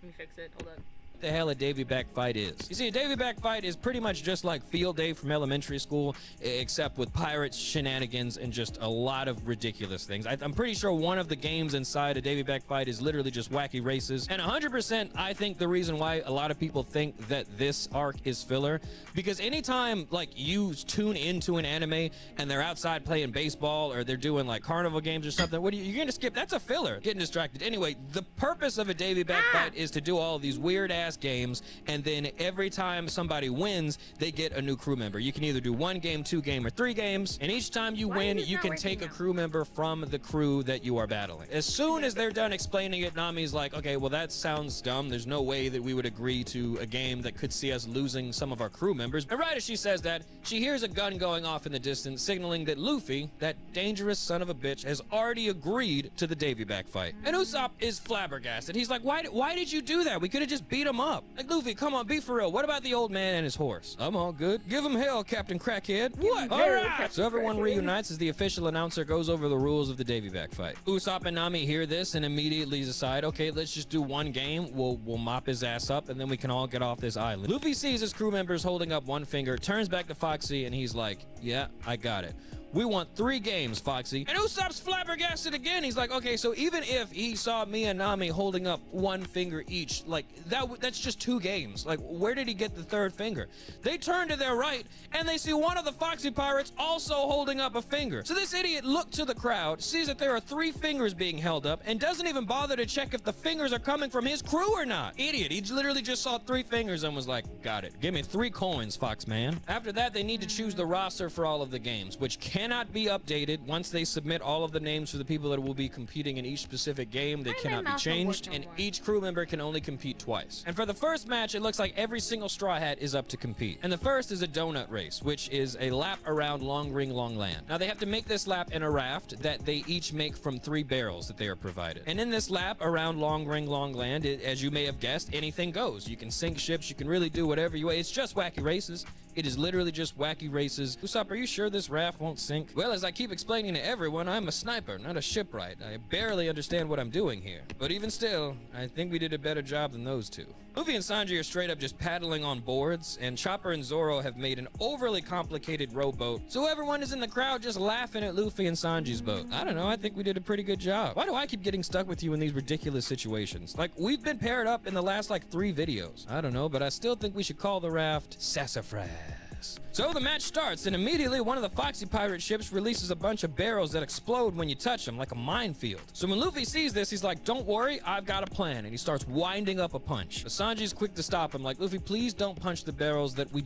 Let me fix it. Hold up. the hell a Davy back fight is. You see, a Davy back fight is pretty much just like Field Day from elementary school, except with pirates, shenanigans, and just a lot of ridiculous things. I'm pretty sure one of the games inside a Davy back fight is literally just wacky races. And 100%, I think the reason why a lot of people think that this arc is filler, because anytime like you tune into an anime and they're outside playing baseball or they're doing like carnival games or something, you're gonna skip? That's a filler. Getting distracted. Anyway, the purpose of a Davy back fight is to do all of these weird ass games, and then every time somebody wins, they get a new crew member. You can either do 1 game, 2 game, or 3 games, and each time you win, you can take a crew member from the crew that you are battling. As soon as they're done explaining it, Nami's like, okay, well that sounds dumb. There's no way that we would agree to a game that could see us losing some of our crew members. And right as she says that, she hears a gun going off in the distance, signaling that Luffy, that dangerous son of a bitch, has already agreed to the Davy back fight. And Usopp is flabbergasted. He's like, why did you do that? We could have just beat him up. Like, Luffy, come on, be for real. What about the old man and his horse? I'm all good. Give him hell, Captain Crackhead. What? All right. So everyone reunites as the official announcer goes over the rules of the Davy back fight. Usopp and Nami hear this and immediately decide, okay, let's just do 1 game. We'll mop his ass up, and then we can all get off this island. Luffy sees his crew members holding up 1 finger, turns back to Foxy, and he's like, yeah, I got it. We want 3 games, Foxy. And Usopp's flabbergasted again. He's like, okay, so even if he saw me and Nami holding up 1 finger each, like, that's just 2 games. Like, where did he get the 3rd finger? They turn to their right, and they see one of the Foxy pirates also holding up a finger. So this idiot looked to the crowd, sees that there are 3 fingers being held up, and doesn't even bother to check if the fingers are coming from his crew or not. Idiot. He literally just saw 3 fingers and was like, got it. Give me 3 coins, Fox man. After that, they need to choose the roster for all of the games, which can cannot be updated. Once they submit all of the names for the people that will be competing in each specific game, they cannot be changed, and each crew member can only compete twice. And for the first match, it looks like every single Straw Hat is up to compete. And the first is a donut race, which is a lap around Long Ring Long Land. Now, they have to make this lap in a raft that they each make from 3 barrels that they are provided. And in this lap around Long Ring Long Land, as you may have guessed, anything goes. You can sink ships, you can really do whatever you want. It's just wacky races. It is literally just wacky races. Usopp, are you sure this raft won't sink? Well, as I keep explaining to everyone, I'm a sniper, not a shipwright. I barely understand what I'm doing here. But even still, I think we did a better job than those two. Luffy and Sanji are straight up just paddling on boards, and Chopper and Zoro have made an overly complicated rowboat, so everyone is in the crowd just laughing at Luffy and Sanji's boat. I don't know, I think we did a pretty good job. Why do I keep getting stuck with you in these ridiculous situations? Like, we've been paired up in the last, 3 videos. I don't know, but I still think we should call the raft Sassafras. So the match starts, and immediately one of the Foxy Pirate ships releases a bunch of barrels that explode when you touch them, like a minefield. So when Luffy sees this, he's like, don't worry, I've got a plan, and he starts winding up a punch. But Sanji's quick to stop him, like, Luffy, please don't punch the barrels that we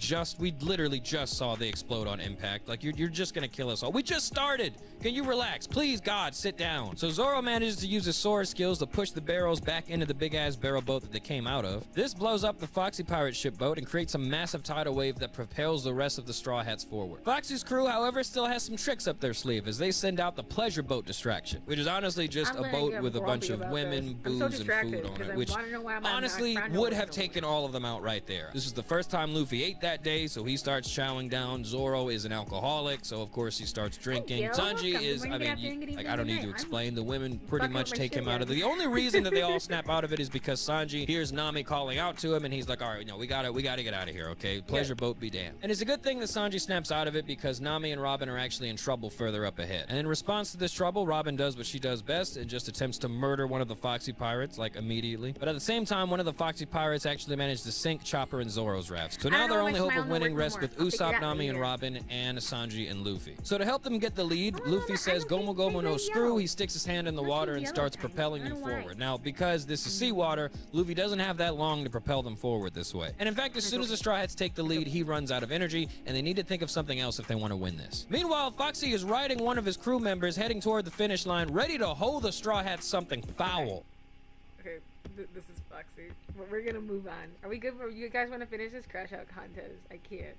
literally just saw they explode on impact. Like, you're just gonna kill us all. We just started! Can you relax? Please, God, sit down. So Zoro manages to use his sword skills to push the barrels back into the big-ass barrel boat that they came out of. This blows up the Foxy Pirate ship boat and creates a massive tidal wave that propels the rest of the Straw Hats forward. Foxy's crew, however, still has some tricks up their sleeve as they send out the pleasure boat distraction, which is honestly just a boat with a bunch of women, booze, and food on it, which honestly would have taken all of them out right there. This is the first time Luffy ate that day, so he starts chowing down. Zoro is an alcoholic, so of course he starts drinking. Sanji is, I mean, I don't need to explain. The women pretty much take him out of it. The only reason that they all snap out of it is because Sanji hears Nami calling out to him, and he's like, all right, no, we gotta get out of here, okay? Pleasure boat be damned. And it's a good thing that Sanji snaps out of it because Nami and Robin are actually in trouble further up ahead. And in response to this trouble, Robin does what she does best and just attempts to murder one of the Foxy Pirates, like, immediately. But at the same time, one of the Foxy Pirates actually managed to sink Chopper and Zoro's rafts. So now their only hope of winning rests with Usopp, Nami, and Robin, and Sanji and Luffy. So to help them get the lead, Luffy says Gomu Gomu no screw. He sticks his hand in the water and starts propelling them forward. Now, because this is seawater, Luffy doesn't have that long to propel them forward this way. And in fact, as soon as the Straw Hats take the lead, he runs out of energy, and they need to think of something else if they want to win this. Meanwhile, Foxy is riding one of his crew members heading toward the finish line, ready to hold the Straw Hats something foul. Okay, this is Foxy. But we're gonna move on. Are we good? You guys want to finish this crash out contest? I can't.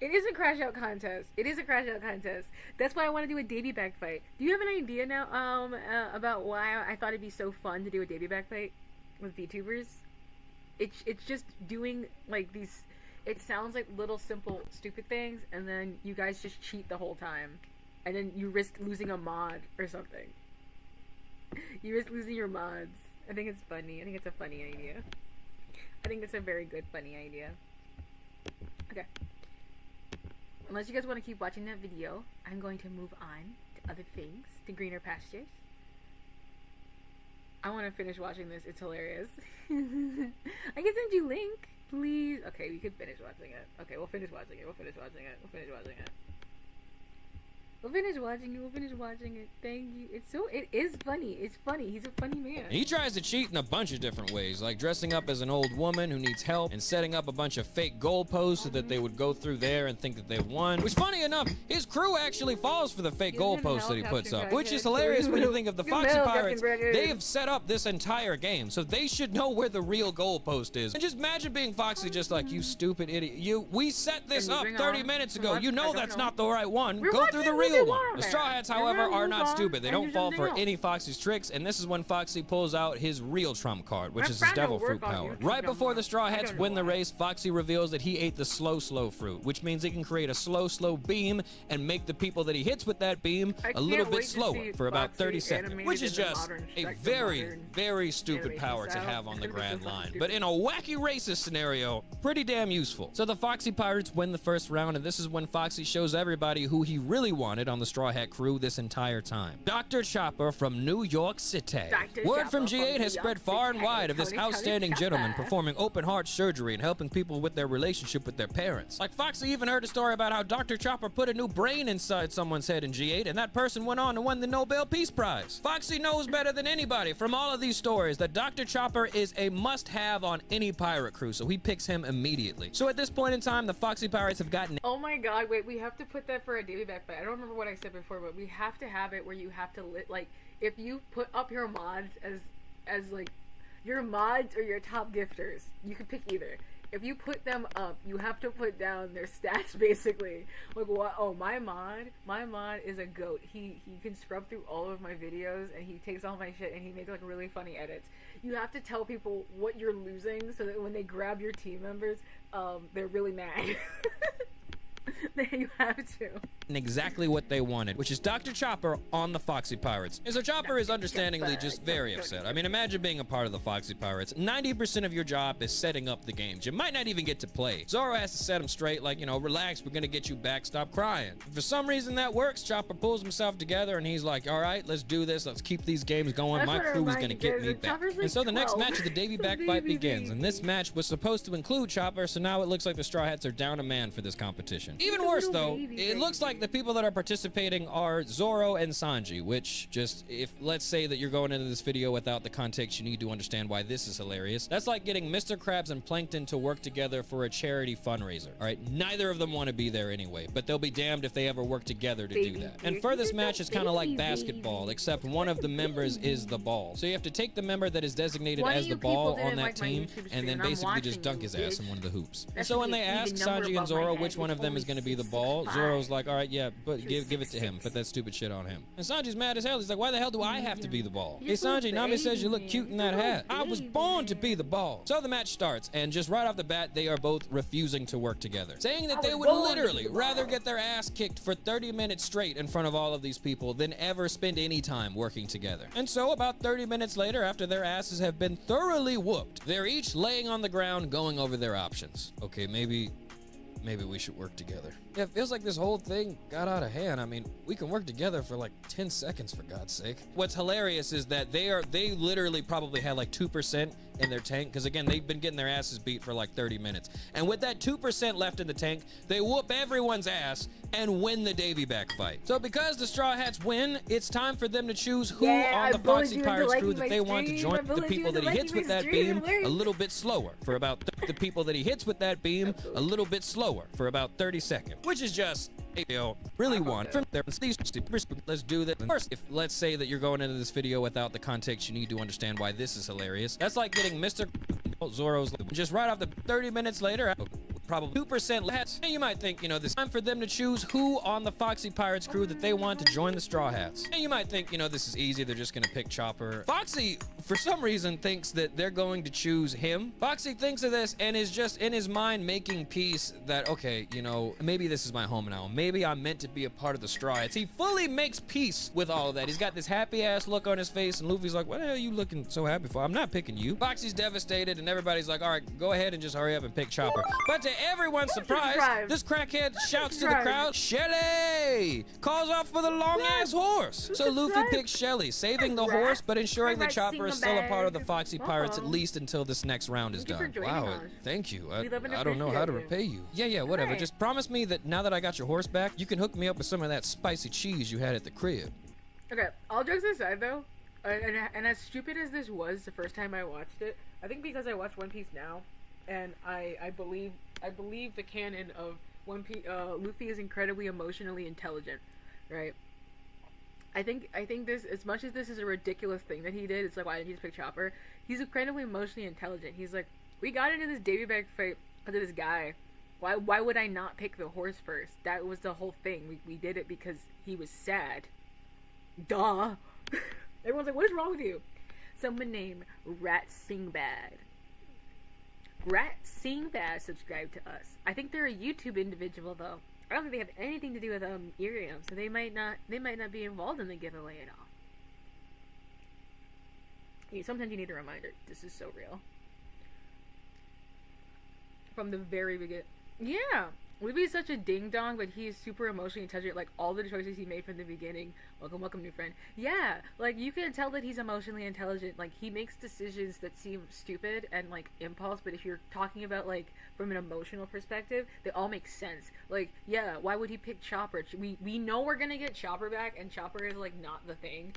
It is a crash out contest. It is a crash out contest. That's why I want to do a Davy back fight. Do you have an idea now about why I thought it'd be so fun to do a Davy back fight with VTubers? It's just doing like these. It sounds like little simple stupid things, and then you guys just cheat the whole time, and then you risk losing a mod or something. You risk losing your mods. I think it's funny. I think it's a funny idea. I think it's a very good funny idea. Okay. Unless you guys want to keep watching that video, I'm going to move on to other things, to greener pastures. I want to finish watching this. It's hilarious. I can send you link, please. Okay, we could finish watching it. Okay, we'll finish watching it. We'll finish watching it. We'll finish watching it. We'll finish watching it. We'll finish watching it. Thank you. It is funny. It's funny. He's a funny man. He tries to cheat in a bunch of different ways, like dressing up as an old woman who needs help and setting up a bunch of fake goalposts so that they would go through there and think that they won. Which, funny enough, his crew actually falls for the fake goalposts that he puts up, which is hilarious when you think of the Foxy Pirates. They have set up this entire game, so they should know where the real goalpost is. And just imagine being Foxy just like, you stupid idiot. We set this up 30 minutes ago. You know that's not the right one. Go through the real one. The Straw Hats, however, are not stupid. They don't fall for any Foxy's tricks, and this is when Foxy pulls out his real trump card, which is his Devil Fruit power. Right before the Straw Hats win the race, Foxy reveals that he ate the slow fruit, which means he can create a slow beam and make the people that he hits with that beam a little bit slower for about 30 seconds, which is just a very stupid power to have on the Grand Line. But in a wacky racist scenario, pretty damn useful. So the Foxy Pirates win the first round, and this is when Foxy shows everybody who he really wanted on the Straw Hat crew this entire time. Dr. Chopper from New York City. Word from G8 has spread far and wide of this outstanding gentleman performing open heart surgery and helping people with their relationship with their parents. Like, Foxy even heard a story about how Dr. Chopper put a new brain inside someone's head in G8, and that person went on to win the Nobel Peace Prize. Foxy knows better than anybody from all of these stories that Dr. Chopper is a must-have on any pirate crew, so he picks him immediately. So at this point in time, the Foxy Pirates have gotten... Oh my god, wait, we have to put that for a Davy back fight. I don't remember what I said before, but we have to have it where you have to like, if you put up your mods as like your mods or your top gifters, you can pick either. If you put them up, you have to put down their stats, basically. Like, what? Oh, my mod is a goat. He can scrub through all of my videos, and he takes all my shit, and he makes, like, really funny edits. You have to tell people what you're losing, so that when they grab your team members, they're really mad. You have to. And exactly what they wanted, which is Dr. Chopper on the Foxy Pirates. And so Chopper is understandingly just very upset. I mean, imagine being a part of the Foxy Pirates. 90% of your job is setting up the games. You might not even get to play. Zoro has to set him straight, like, you know, relax, we're gonna get you back, stop crying. For some reason that works, Chopper pulls himself together and he's like, all right, let's do this, let's keep these games going, my crew is gonna get me back. And so the next match of the Davy Back fight begins, and this match was supposed to include Chopper, so now it looks like the Straw Hats are down a man for this competition. Even worse though, it looks like the people that are participating are Zoro and Sanji, which just, if let's say that you're going into this video without the context, you need to understand why this is hilarious. That's like getting Mr. Krabs and Plankton to work together for a charity fundraiser. All right, neither of them want to be there anyway, but they'll be damned if they ever work together to do that. And for this match, it's kind of like basketball, except one of the members is the ball. So you have to take the member that is designated as the ball on that team, and then basically just dunk his ass in one of the hoops. And so when they ask Sanji and Zoro which one of them is going to be the ball, Zoro's like, all right, yeah, but give it to him. Put that stupid shit on him. And Sanji's mad as hell. He's like, why the hell do I have to be the ball? Hey, Sanji, Nami says you look cute in that hat. I was born to be the ball. So the match starts, and just right off the bat, they are both refusing to work together, saying that they would literally rather get their ass kicked for 30 minutes straight in front of all of these people than ever spend any time working together. And so about 30 minutes later, after their asses have been thoroughly whooped, they're each laying on the ground going over their options. Okay, maybe we should work together. Yeah, it feels like this whole thing got out of hand. I mean, we can work together for like 10 seconds, for God's sake. What's hilarious is that they literally probably had like 2% in their tank, because again, they've been getting their asses beat for like 30 minutes. And with that 2% left in the tank, they whoop everyone's ass and win the Davy Back fight. So because the Straw Hats win, it's time for them to choose who on the Foxy Pirates crew that they want to join the people that he hits with that beam a little bit slower for about the people that he hits with that beam a little bit slower for about 30 seconds, which is just, you know, really one from there. Let's do this. First, if let's say that you're going into this video without the context, you need to understand why this is hilarious. That's like getting Mr. Zoro's just right off the 30 minutes later, probably 2% less. And you might think, you know, this time for them to choose who on the Foxy Pirates crew that they want to join the Straw Hats. And you might think, you know, this is easy, they're just gonna pick Chopper. Foxy, for some reason, thinks that they're going to choose him. Foxy thinks of this and is just in his mind making peace that, okay, you know, maybe this is my home now. Maybe I'm meant to be a part of the Straw Hats. He fully makes peace with all of that. He's got this happy ass look on his face, and Luffy's like, what the hell are you looking so happy for? I'm not picking you. Foxy's devastated, and everybody's like, all right, go ahead and just hurry up and pick Chopper. But to everyone's surprise, this crackhead shouts to the crowd, Shelly! Calls off for the long-ass horse. So Luffy picks Shelly, saving the horse, but ensuring that Chopper is still a part of the Foxy Pirates at least until this next round is done. Wow, thank you. I don't know how to repay you. Yeah, whatever. Just promise me that now that I got your horse back, you can hook me up with some of that spicy cheese you had at the crib. Okay, all jokes aside though, and as stupid as this was the first time I watched it, I think because I watch One Piece now, and I believe the canon of One Piece, Luffy is incredibly emotionally intelligent, right? I think this, as much as this is a ridiculous thing that he did, it's like, why didn't you just pick Chopper? He's incredibly emotionally intelligent. He's like, we got into this Davy Back fight because of this guy. Why would I not pick the horse first? That was the whole thing. We did it because he was sad. Duh. Everyone's like, what is wrong with you? Someone named Rat Singbad. Rat Singbad subscribed to us. I think they're a YouTube individual though. I don't think they have anything to do with Irium, so they might not be involved in the giveaway at all. Sometimes you need a reminder. This is so real. From the very beginning. Yeah. Luffy's such a ding-dong, but he is super emotionally intelligent. Like, all the choices he made from the beginning. Welcome, new friend. Yeah, like, you can tell that he's emotionally intelligent. Like, he makes decisions that seem stupid and, like, impulse, but if you're talking about, like, from an emotional perspective, they all make sense. Like, yeah, why would he pick Chopper? We know we're gonna get Chopper back, and Chopper is, like, not the thing.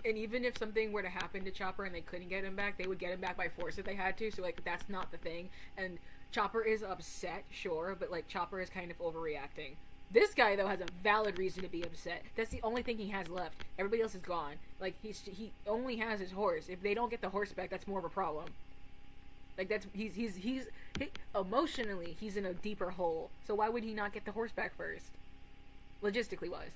And even if something were to happen to Chopper and they couldn't get him back, they would get him back by force if they had to, so, like, that's not the thing. And Chopper is upset, sure, but, like, Chopper is kind of overreacting. This guy, though, has a valid reason to be upset. That's the only thing he has left. Everybody else is gone. Like, he only has his horse. If they don't get the horse back, that's more of a problem. Like, that's, emotionally, he's in a deeper hole. So why would he not get the horse back first? Logistically wise.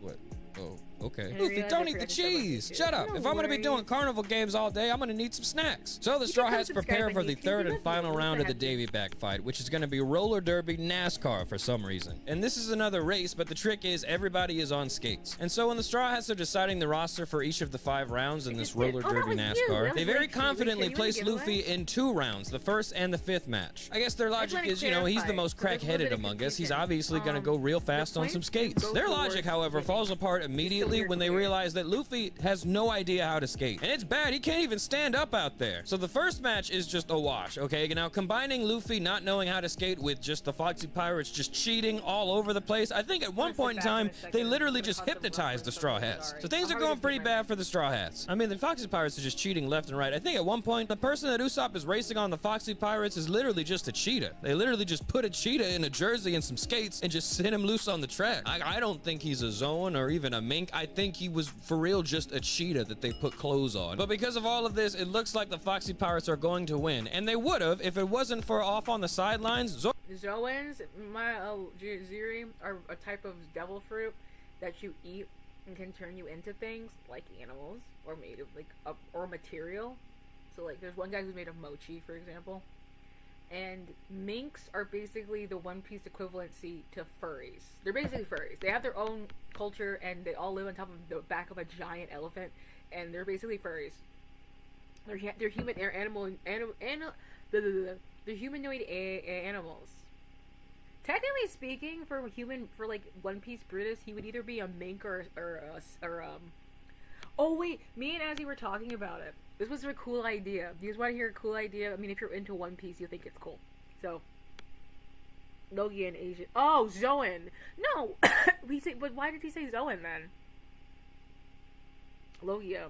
What? Oh, okay. I Luffy, realized don't I eat the forgot to start watching cheese. too. Shut up. No If I'm gonna be worries. doing carnival games all day, I'm gonna need some snacks. So the Straw can Hats subscribe prepare on for the YouTube. third You and might final be able round to of the have Davy back fight, which is gonna be roller derby NASCAR for some reason. And this is another race, but the trick is everybody is on skates. And so when the Straw Hats are deciding the roster for each of the 5 rounds in this just did. roller Oh, that derby was you. NASCAR, That they was very Rachel. confidently Rachel, you place wanna give Luffy away? in 2 rounds, the first and the 5th match. I guess their logic wanna is, you know, he's the clarify, most because there's a little crack-headed bit of among us. He's confusion. obviously gonna go real The fast on points some do skates. go Their towards logic, however, winning. falls apart immediately weird when they clear. realize that Luffy has no idea how to skate. And it's bad, he can't even stand up out there. So the first match is just a wash, okay? Now combining Luffy not knowing how to skate with just the Foxy Pirates just cheating all over the place, I think at one step point in back time, in a second. they I'm literally gonna just cause some hypnotized the ruffling, Straw so I'm Hats. sorry. So things I'll are hurry going to pretty keep my bad mind. for the Straw Hats. I mean, the Foxy Pirates are just cheating left and right. I think at one point, the person that Usopp is racing on the Foxy Pirates is literally just a cheetah. They literally just put a cheetah in a jersey and some skates and just sent him loose on the track. I don't think he's a Zoan or even a mink. I think he was for real just a cheetah that they put clothes on. But because of all of this, it looks like the Foxy Pirates are going to win. And they would have if it wasn't for off on the sidelines. Zoans, Ziri, are a type of devil fruit that you eat and can turn you into things like animals or made of like or material. So like there's one guy who's made of mochi, for example. And minks are basically the One Piece equivalency to furries. They're basically furries. They have their own culture and they all live on top of the back of a giant elephant, and they're basically furries. They're human. They're humanoid animals. Technically speaking, for like One Piece Brutus, he would either be a mink or Oh wait, me and Azzy were talking about it. This was a cool idea. You guys want to hear a cool idea? I mean, if you're into One Piece, you'll think it's cool. So, Logi and Asian. Oh, Zoan. No, but why did he say Zoan then? Logia.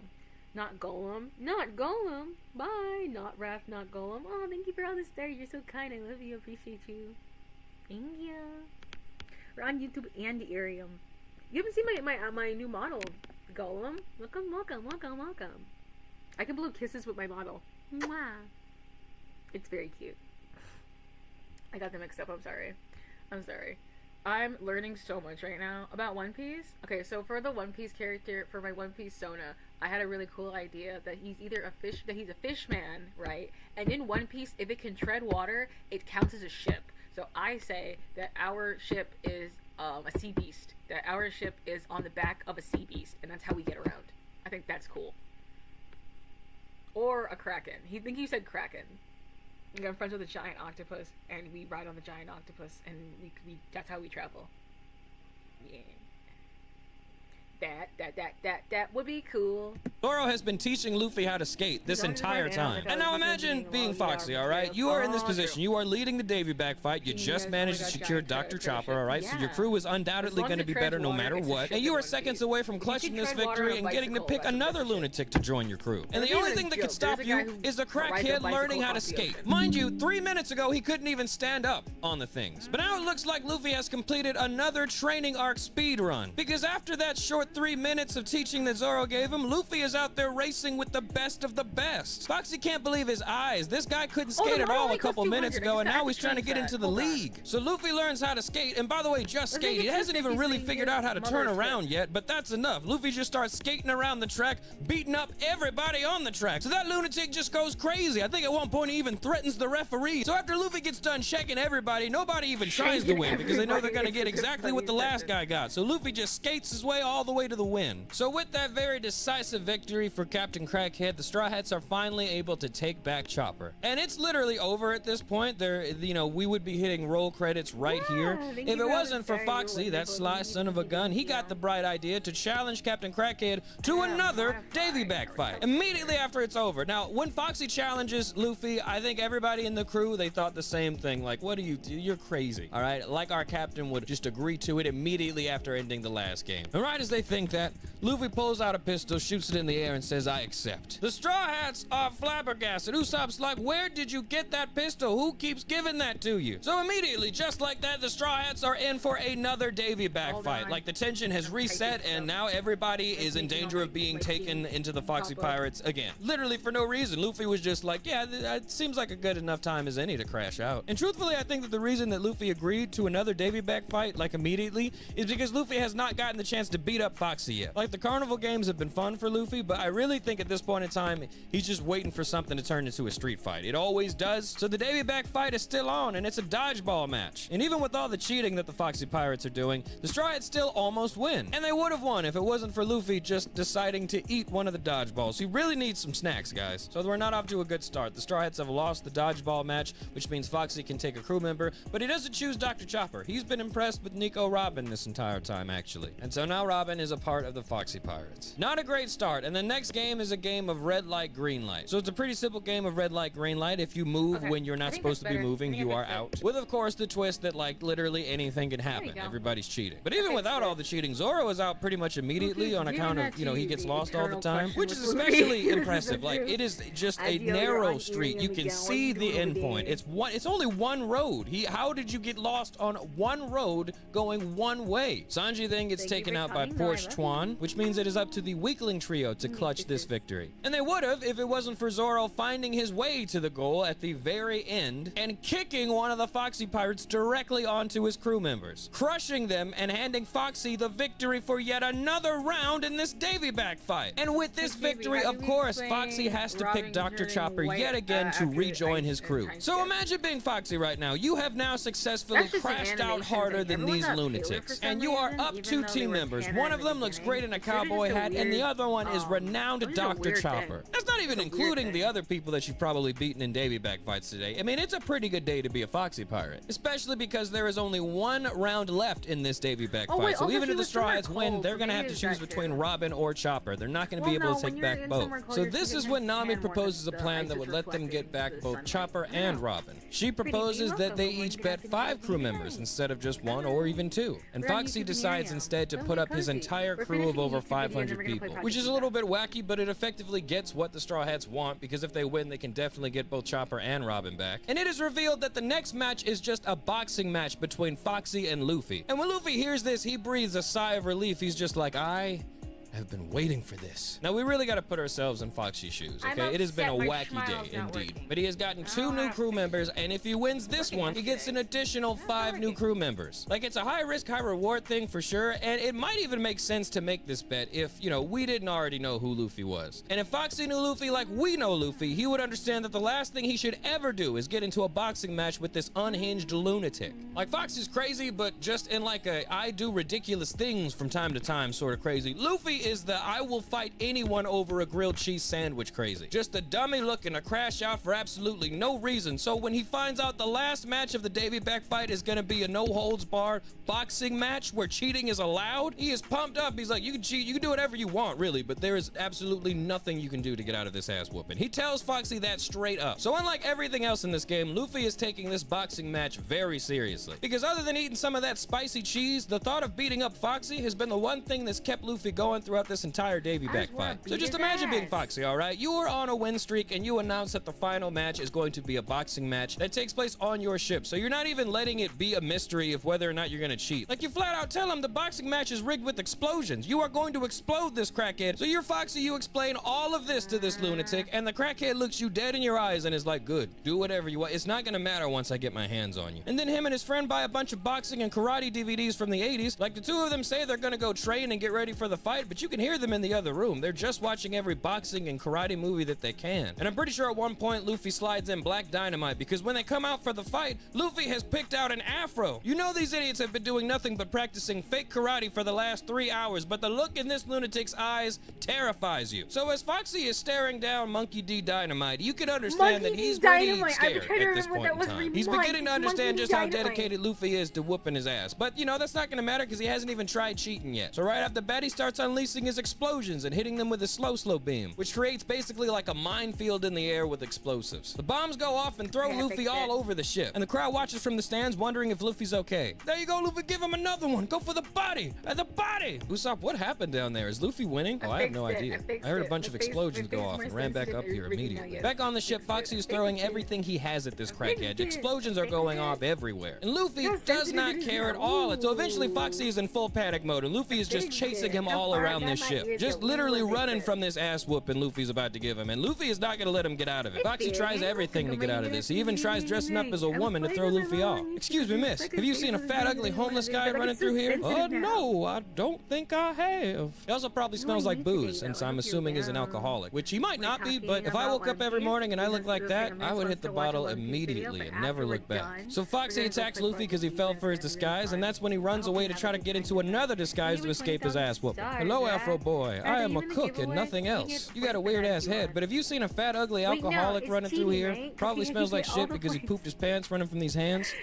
Not Golem. Not Golem. Bye. Not Raph, not Golem. Oh, thank you for all the stars. You're so kind. I love you. Appreciate you. Thank you. We're on YouTube and Arium. You haven't seen my new model, Golem. Welcome. I can blow kisses with my model. Mwah. It's very cute. I got them mixed up. I'm sorry. I'm learning so much right now about One Piece. Okay, so for the One Piece character, for my One Piece Sona, I had a really cool idea that he's either he's a fish man, right? And in One Piece, if it can tread water, it counts as a ship. So I say that our ship is a sea beast. That our ship is on the back of a sea beast, and that's how we get around. I think that's cool. Or a kraken. I think you said kraken. Like, I'm friends with a giant octopus, and we ride on the giant octopus, and we that's how we travel. Yeah. That would be cool. Zoro has been teaching Luffy how to skate this He's on his entire right now, time. like I And was now just imagine thinking, being well, Foxy, yeah, alright? You are in this oh, position. true. You are leading the Davy back fight. You He just has managed to only got secure giant Dr. treasure Chopper, ship. alright? So your Yeah. crew is undoubtedly long going to as be it better treads no water, matter it's a what. ship And you in are One seconds Piece. away from If you clutching can this tread water victory on a and getting to bicycle, pick that's a another ship. lunatic to join your crew. And the There's only even thing that a could joke. stop There's a guy you who is a rides a crackhead bicycle learning how to across the skate. ocean. Mind you, 3 minutes ago, he couldn't even stand up on the things. But now it looks like Luffy has completed another training arc speed run. Because after that short 3 minutes of teaching that Zoro gave him, Luffy is out there racing with the best of the best. Foxy can't believe his eyes. This guy couldn't Oh, the skate at model all a only costs couple minutes 200. ago, I and just now have he's to trying to change get that. into the Hold on. league. So Luffy learns how to skate, and by the way, just The thing skate. He is, hasn't even really thing figured is out how to turn mother's around foot. yet, but that's enough. Luffy just starts skating around the track, beating up everybody on the track. So that lunatic just goes crazy. I think at one point he even threatens the referee. So after Luffy gets done checking everybody, nobody even tries to Shaking win because they know they're going to everybody. get It's the exactly what the funniest last guy got. So Luffy just skates his way all the way to the win. So with that very decisive victory for Captain Crackhead, the Straw Hats are finally able to take back Chopper. And it's literally over at this point. We would be hitting roll credits right here. thank If you it for wasn't for understanding. Foxy, You're that wonderful. sly son of a gun, he got the bright idea to challenge Captain Crackhead to another Davy back fight immediately after it's over. Now, when Foxy challenges Luffy, I think everybody in the crew, they thought the same thing. Like, what do you do? You're crazy. All right? Like our captain would just agree to it immediately after ending the last game. And right as they think that, Luffy pulls out a pistol, shoots it in the air, and says, I accept. The Straw Hats are flabbergasted. Usopp's like, where did you get that pistol? Who keeps giving that to you? So immediately, just like that, the Straw Hats are in for another Davy back fight. Like, the tension has reset, and now everybody is in danger of being taken into the Foxy Pirates again. Literally for no reason. Luffy was just like, yeah, it seems like a good enough time as any to crash out. And truthfully, I think that the reason that Luffy agreed to another Davy back fight, like immediately, is because Luffy has not gotten the chance to beat up Foxy yet. Like, the carnival games have been fun for Luffy, but I really think at this point in time, he's just waiting for something to turn into a street fight. It always does. So the Davy back fight is still on, and it's a dodgeball match. And even with all the cheating that the Foxy Pirates are doing, the Straw Hats still almost win. And they would have won if it wasn't for Luffy just deciding to eat one of the dodgeballs. He really needs some snacks, guys. So we're not off to a good start. The Straw Hats have lost the dodgeball match, which means Foxy can take a crew member, but he doesn't choose Dr. Chopper. He's been impressed with Nico Robin this entire time, actually. And so now Robin is a part of the Foxy Pirates. Not a great start, and the next game is a game of red light, green light. So it's a pretty simple game of red light, green light. If you move when you're not supposed to be moving, you are out. With, of course, the twist that, like, literally anything can happen. Everybody's cheating. But even without all the cheating, Zoro is out pretty much immediately on account of, you know, he gets lost all the time, which is especially impressive. Like, it is just a narrow street. You can see the end point. It's only one road. How did you get lost on one road going one way? Sanji then gets taken out by Porsche Tuan, which means it is up to the Weakling trio to clutch this victory. And they would have if it wasn't for Zoro finding his way to the goal at the very end and kicking one of the Foxy Pirates directly onto his crew members, crushing them and handing Foxy the victory for yet another round in this Davy back fight. And with this victory, of course, Foxy has to pick Dr. Chopper yet again to rejoin his crew. So imagine being Foxy right now. You have now successfully crashed out harder than these lunatics, and you are up 2 team members. One of them looks great in a cowboy hat, and the other one is renowned Dr. Chopper. That's not even including the other people that you've probably beaten in Davy back fights today. I mean, it's a pretty good day to be a Foxy Pirate, especially because there is only one round left in this Davy back fight. So even if the Straw Hats win, they're going to have to choose between Robin or Chopper. They're not going to be able to take back both. So this is when Nami proposes a plan that would let them get back both Chopper and Robin. She proposes that they each bet 5 crew members instead of just 1 or even 2. And Foxy decides instead to put up his entire crew of over 500 people, which is a little bit wacky, but it effectively gets what the Straw Hats want, because if they win, they can definitely get both Chopper and Robin back. And it is revealed that the next match is just a boxing match between Foxy and Luffy. And when Luffy hears this, he breathes a sigh of relief. He's just like, I've been waiting for this. Now, we really got to put ourselves in Foxy's shoes, okay? It has been a wacky day, indeed. But he has gotten 2 new crew members, and if he wins this one, he gets an additional 5 new crew members. Like, it's a high-risk, high-reward thing for sure, and it might even make sense to make this bet if, you know, we didn't already know who Luffy was. And if Foxy knew Luffy like we know Luffy, he would understand that the last thing he should ever do is get into a boxing match with this unhinged lunatic. Like, Foxy's crazy, but just in like a I do ridiculous things from time to time sort of crazy. Luffy is the I will fight anyone over a grilled cheese sandwich crazy. Just a dummy looking to crash out for absolutely no reason. So when he finds out the last match of the Davy back fight is going to be a no-holds-barred boxing match where cheating is allowed, he is pumped up. He's like, you can cheat, you can do whatever you want, really, but there is absolutely nothing you can do to get out of this ass whooping. He tells Foxy that straight up. So unlike everything else in this game, Luffy is taking this boxing match very seriously. Because other than eating some of that spicy cheese, the thought of beating up Foxy has been the one thing that's kept Luffy going throughout this entire Davy back fight. So just imagine being Foxy, alright? You are on a win streak and you announce that the final match is going to be a boxing match that takes place on your ship. So you're not even letting it be a mystery of whether or not you're gonna cheat. Like, you flat out tell him the boxing match is rigged with explosions. You are going to explode this crackhead. So you're Foxy, you explain all of this to this lunatic, and the crackhead looks you dead in your eyes and is like, good, do whatever you want. It's not gonna matter once I get my hands on you. And then him and his friend buy a bunch of boxing and karate DVDs from the 80s. Like, the 2 of them say they're gonna go train and get ready for the fight, but you can hear them in the other room. They're just watching every boxing and karate movie that they can. And I'm pretty sure at one point Luffy slides in Black Dynamite, because when they come out for the fight, Luffy has picked out an afro. You know these idiots have been doing nothing but practicing fake karate for the last 3 hours, but the look in this lunatic's eyes terrifies you. So as Foxy is staring down Monkey D. Dynamite, you can understand that he's pretty scared at this point in time. He's beginning to understand just how dedicated Luffy is to whooping his ass. But, you know, that's not going to matter because he hasn't even tried cheating yet. So right off the bat, he starts unleashing releasing his explosions and hitting them with his slow beam, which creates basically like a minefield in the air with explosives. The bombs go off and throw Luffy all over the ship, and the crowd watches from the stands wondering if Luffy's okay. There you go, Luffy, give him another one. Go for the body. The body. Usopp, what happened down there? Is Luffy winning? Oh, I have no idea. I heard a bunch of explosions go off and ran back up here immediately. Back on the ship, Foxy is throwing everything he has at this crackhead. Explosions are going off everywhere. And Luffy does not care at all. And so eventually Foxy is in full panic mode, and Luffy is just chasing him all around this ship. Just literally running from this ass whooping Luffy's about to give him. And Luffy is not going to let him get out of it. Foxy tries everything to get out of this. He even tries dressing up as a woman to throw Luffy off. Excuse me, miss. Have you seen a fat, ugly, homeless guy running through here? No, I don't think I have. He also probably smells like booze, since I'm assuming he's an alcoholic, which he might not be, but if I woke up every morning and I looked like that, I would hit the bottle immediately and never look back. So Foxy attacks Luffy because he fell for his disguise, and that's when he runs away to try to get into another disguise to escape his ass whooping. Hello, Afro Boy. I am a cook and nothing else. You got a weird ass head, but have you seen a fat, ugly alcoholic running through here? Probably smells like shit because he pooped his pants running from these hands.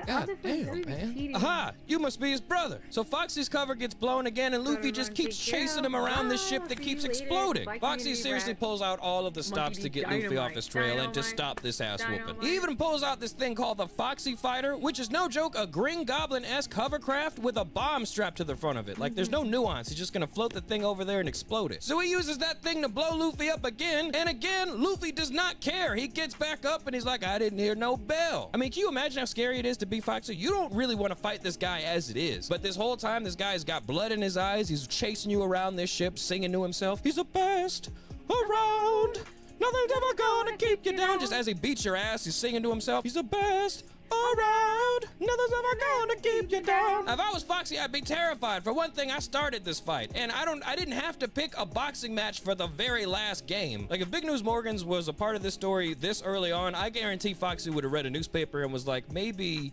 God damn, man. Aha! You must be his brother. So Foxy's cover gets blown again, and Luffy just keeps chasing him around this ship that keeps exploding. Foxy seriously pulls out all of the stops to get Luffy off his trail and to stop this ass whooping. He even pulls out this thing called the Foxy Fighter, which is no joke a Green Goblin-esque hovercraft with a bomb strapped to the front of it. Like, there's no nuance. He's just gonna float the thing over there and explode it. So he uses that thing to blow Luffy up again, and again, Luffy does not care. He gets back up and he's like, I didn't hear no bell. I mean, can you imagine how scary it is to be Foxy? You don't really want to fight this guy as it is, but this whole time, this guy's got blood in his eyes. He's chasing you around this ship, singing to himself. He's the best around. Nothing's ever gonna keep you down. Just as he beats your ass, he's singing to himself. He's the best around. Nothing's ever gonna keep you down. If I was Foxy, I'd be terrified. For one thing, I started this fight, and I didn't have to pick a boxing match for the very last game. Like, if Big News Morgans was a part of this story this early on, I guarantee Foxy would have read a newspaper and was like, maybe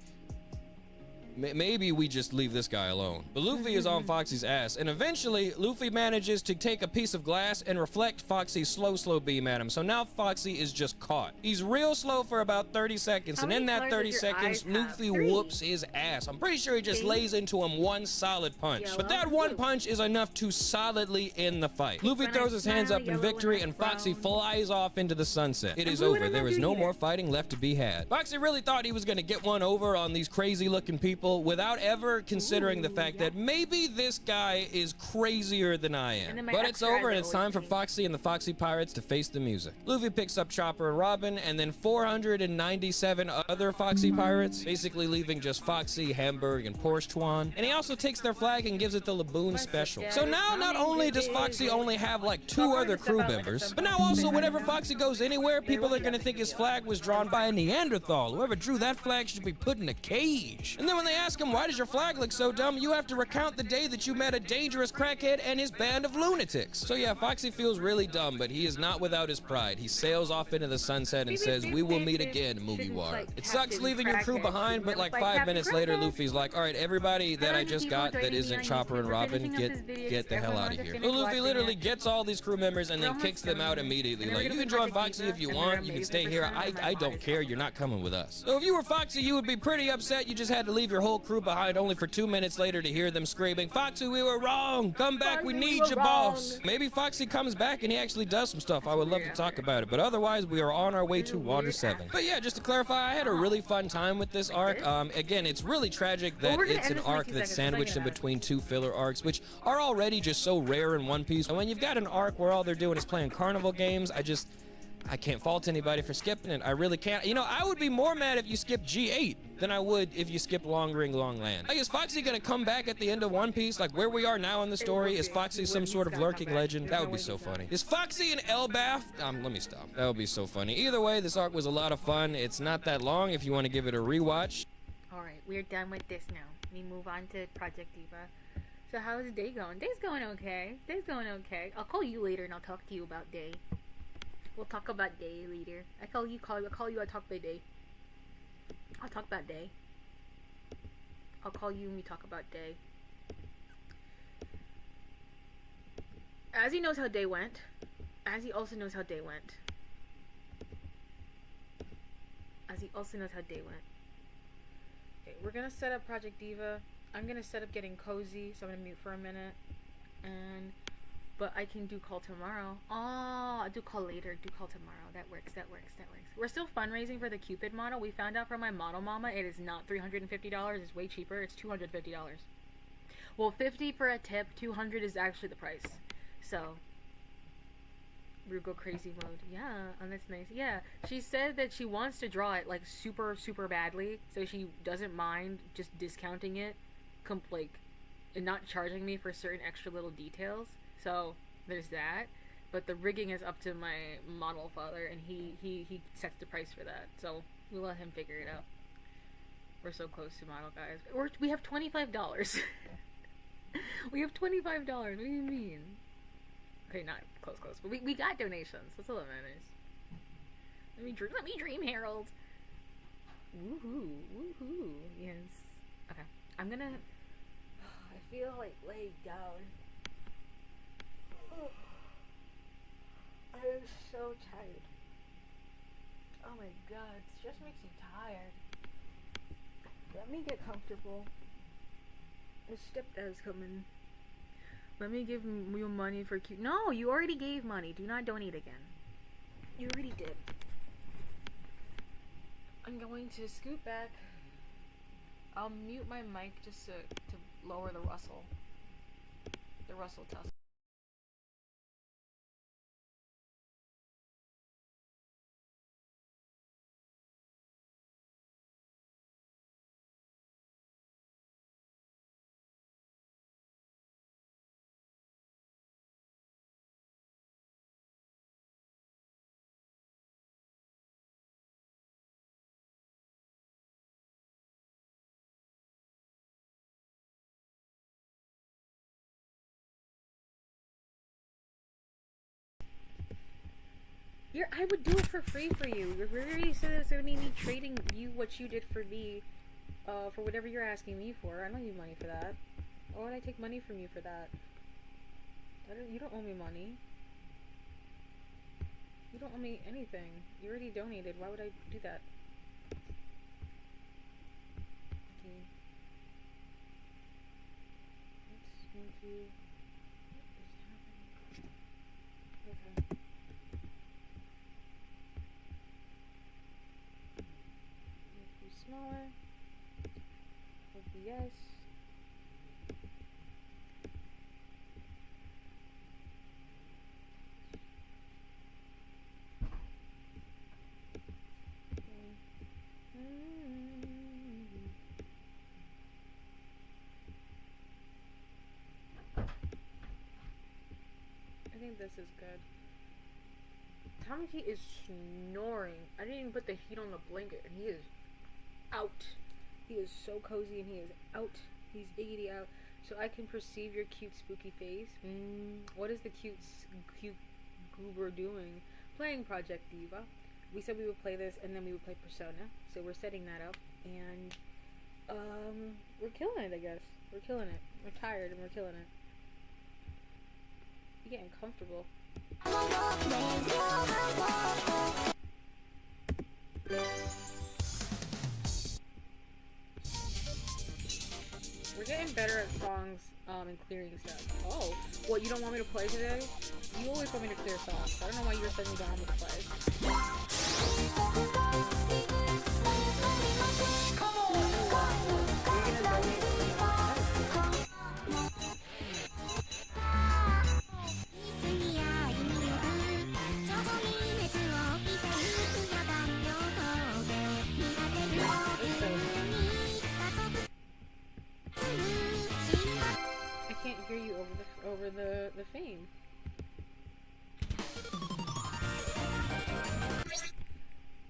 we just leave this guy alone. But Luffy is on Foxy's ass, and eventually Luffy manages to take a piece of glass and reflect Foxy's slow beam at him. So now Foxy is just caught. He's real slow for about 30 seconds, and in that 30 seconds, Luffy whoops his ass. I'm pretty sure he just lays into him one solid punch. But that one punch is enough to solidly end the fight. Luffy throws his hands up in victory, and Foxy flies off into the sunset. It is over. There is no more fighting left to be had. Foxy really thought he was going to get one over on these crazy-looking people without ever considering the fact that maybe this guy is crazier than I am. But it's over, and it's time for Foxy and the Foxy Pirates to face the music. Luffy picks up Chopper and Robin, and then 497 other Foxy Pirates, basically leaving just Foxy, Hamburg, and Porsche Tuan. And he also takes their flag and gives it the Laboon Special. So now, not only does Foxy only have like 2 other crew members, but now also whenever Foxy goes anywhere, people are gonna think his flag was drawn by a Neanderthal. Whoever drew that flag should be put in a cage. And then when they ask him, why does your flag look so dumb? You have to recount the day that you met a dangerous crackhead and his band of lunatics. So yeah, Foxy feels really dumb, but he is not without his pride. He sails off into the sunset and says, we will meet again, Mugiwara. It sucks leaving your crew behind, but like 5 minutes later, Luffy's like, all right, everybody that I just got that isn't Chopper and Robin, get the hell out of here. So Luffy literally gets all these crew members and then kicks them out immediately. Like, you can join Foxy if you want, you can stay here. I don't care, you're not coming with us. So if you were Foxy, you would be pretty upset. You just had to leave your whole crew behind only for 2 minutes later to hear them screaming, Foxy, we were wrong. Come back, we need you, boss. Maybe Foxy comes back and he actually does some stuff. I would love to talk about it, but otherwise we are on our way to Water 7. But yeah, just to clarify, I had a really fun time with this arc. Again, it's really tragic that it's an arc that's sandwiched in between 2 filler arcs, which are already just so rare in One Piece. And when you've got an arc where all they're doing is playing carnival games, I can't fault anybody for skipping it. I really can't. You know, I would be more mad if you skipped G8 than I would if you skipped Long Ring, Long Land. Like, is Foxy gonna come back at the end of One Piece? Like, where we are now in the story, is Foxy some sort of lurking legend? That would be so funny. Is Foxy an Elbaf? Let me stop. That would be so funny. Either way, this arc was a lot of fun. It's not that long if you want to give it a rewatch. Alright, we're done with this now. We move on to Project Diva. So how's the day going? Day's going okay. Day's going okay. I'll call you later and I'll talk to you about day. We'll talk about day later. I'll call you, I'll talk about day. I'll talk about day. I'll call you and we talk about day. As he knows how day went, as he also knows how day went. As he also knows how day went. Okay, we're gonna set up Project Diva. I'm gonna set up getting cozy, so I'm gonna mute for a minute. And But I can do call tomorrow. Oh, I'll do call later. Do call tomorrow. That works. That works. That works. We're still fundraising for the Cupid model. We found out from my model mama it is not $350. It's way cheaper. It's $250. Well, 50 for a tip. 200 is actually the price. So we go crazy mode. Yeah, and that's nice. Yeah, she said that she wants to draw it like super badly, so she doesn't mind just discounting it, like, and not charging me for certain extra little details. So there's that. But the rigging is up to my model father, and he sets the price for that. So we'll let him figure it out. We're so close to model, guys. We have $25. We have $25. What do you mean? Okay, not close, but we got donations. That's all that matters. Let me dream, Harold. Woohoo! Yes. Okay, I'm gonna. I feel like laying down. I am so tired. Oh my god, it just makes you tired. Let me get comfortable. The stepdad's coming. Let me give you money for cute. No, you already gave money. Do not donate again. You already did. I'm going to scoot back. I'll mute my mic just to lower the rustle. The rustle tussle. I would do it for free for you. You already said it's gonna be me trading you what you did for me, for whatever you're asking me for. I don't need money for that. Why would I take money from you for that? You don't owe me money. You don't owe me anything. You already donated. Why would I do that? Okay. Let's move you. What is happening? Okay. Smaller. OBS. I think this is good. Tamaki is snoring. I didn't even put the heat on the blanket, and he is out. He is so cozy, and he is out. He's giggity out. So I can perceive your cute spooky face. What is the cute goober doing? Playing Project Diva. We said we would play this, and then we would play Persona. So we're setting that up, and we're killing it, I guess. We're killing it. We're tired, and we're killing it. We're getting comfortable. We're getting better at songs and clearing stuff. Oh, what, you don't want me to play today? You always want me to clear songs. I don't know why you're suddenly don't want me to play. Come on! You're gonna donate to me. I can't hear you over the fame.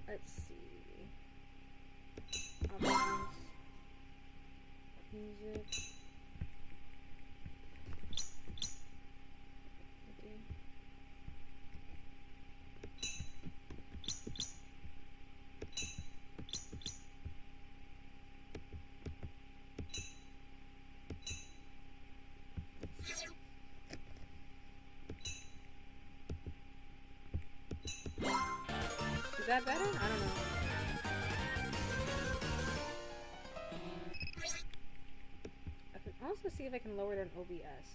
Let's see. Options. Music. Okay. Is that better? I don't know. I can also see if I can lower it on OBS.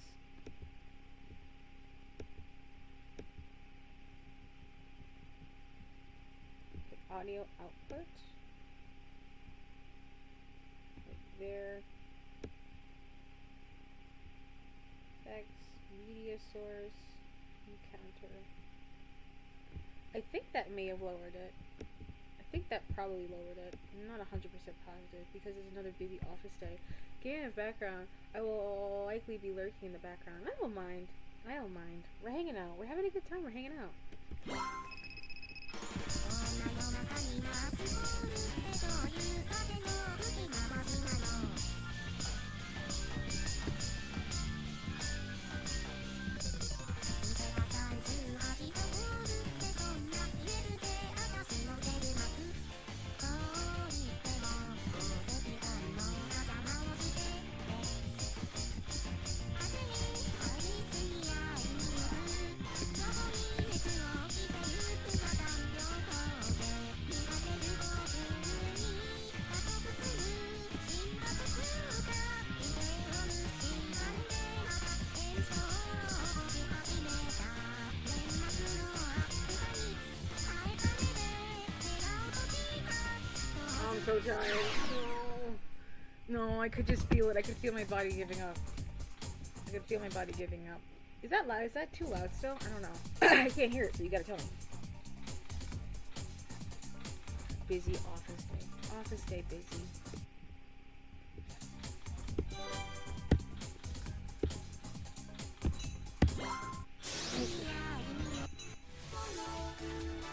audio output. Right there. Effects, media source, encounter. I think that may have lowered it. I think that probably lowered it. I'm not 100% positive because it's another busy office day. Game of background. I will likely be lurking in the background. I don't mind. I don't mind. We're hanging out. We're having a good time. We're hanging out. I'm so tired. No, I could just feel it. I could feel my body giving up. I could feel my body giving up. Is that loud? Is that too loud still? I don't know. I can't hear it, so you gotta tell me. Busy office day. Office day busy.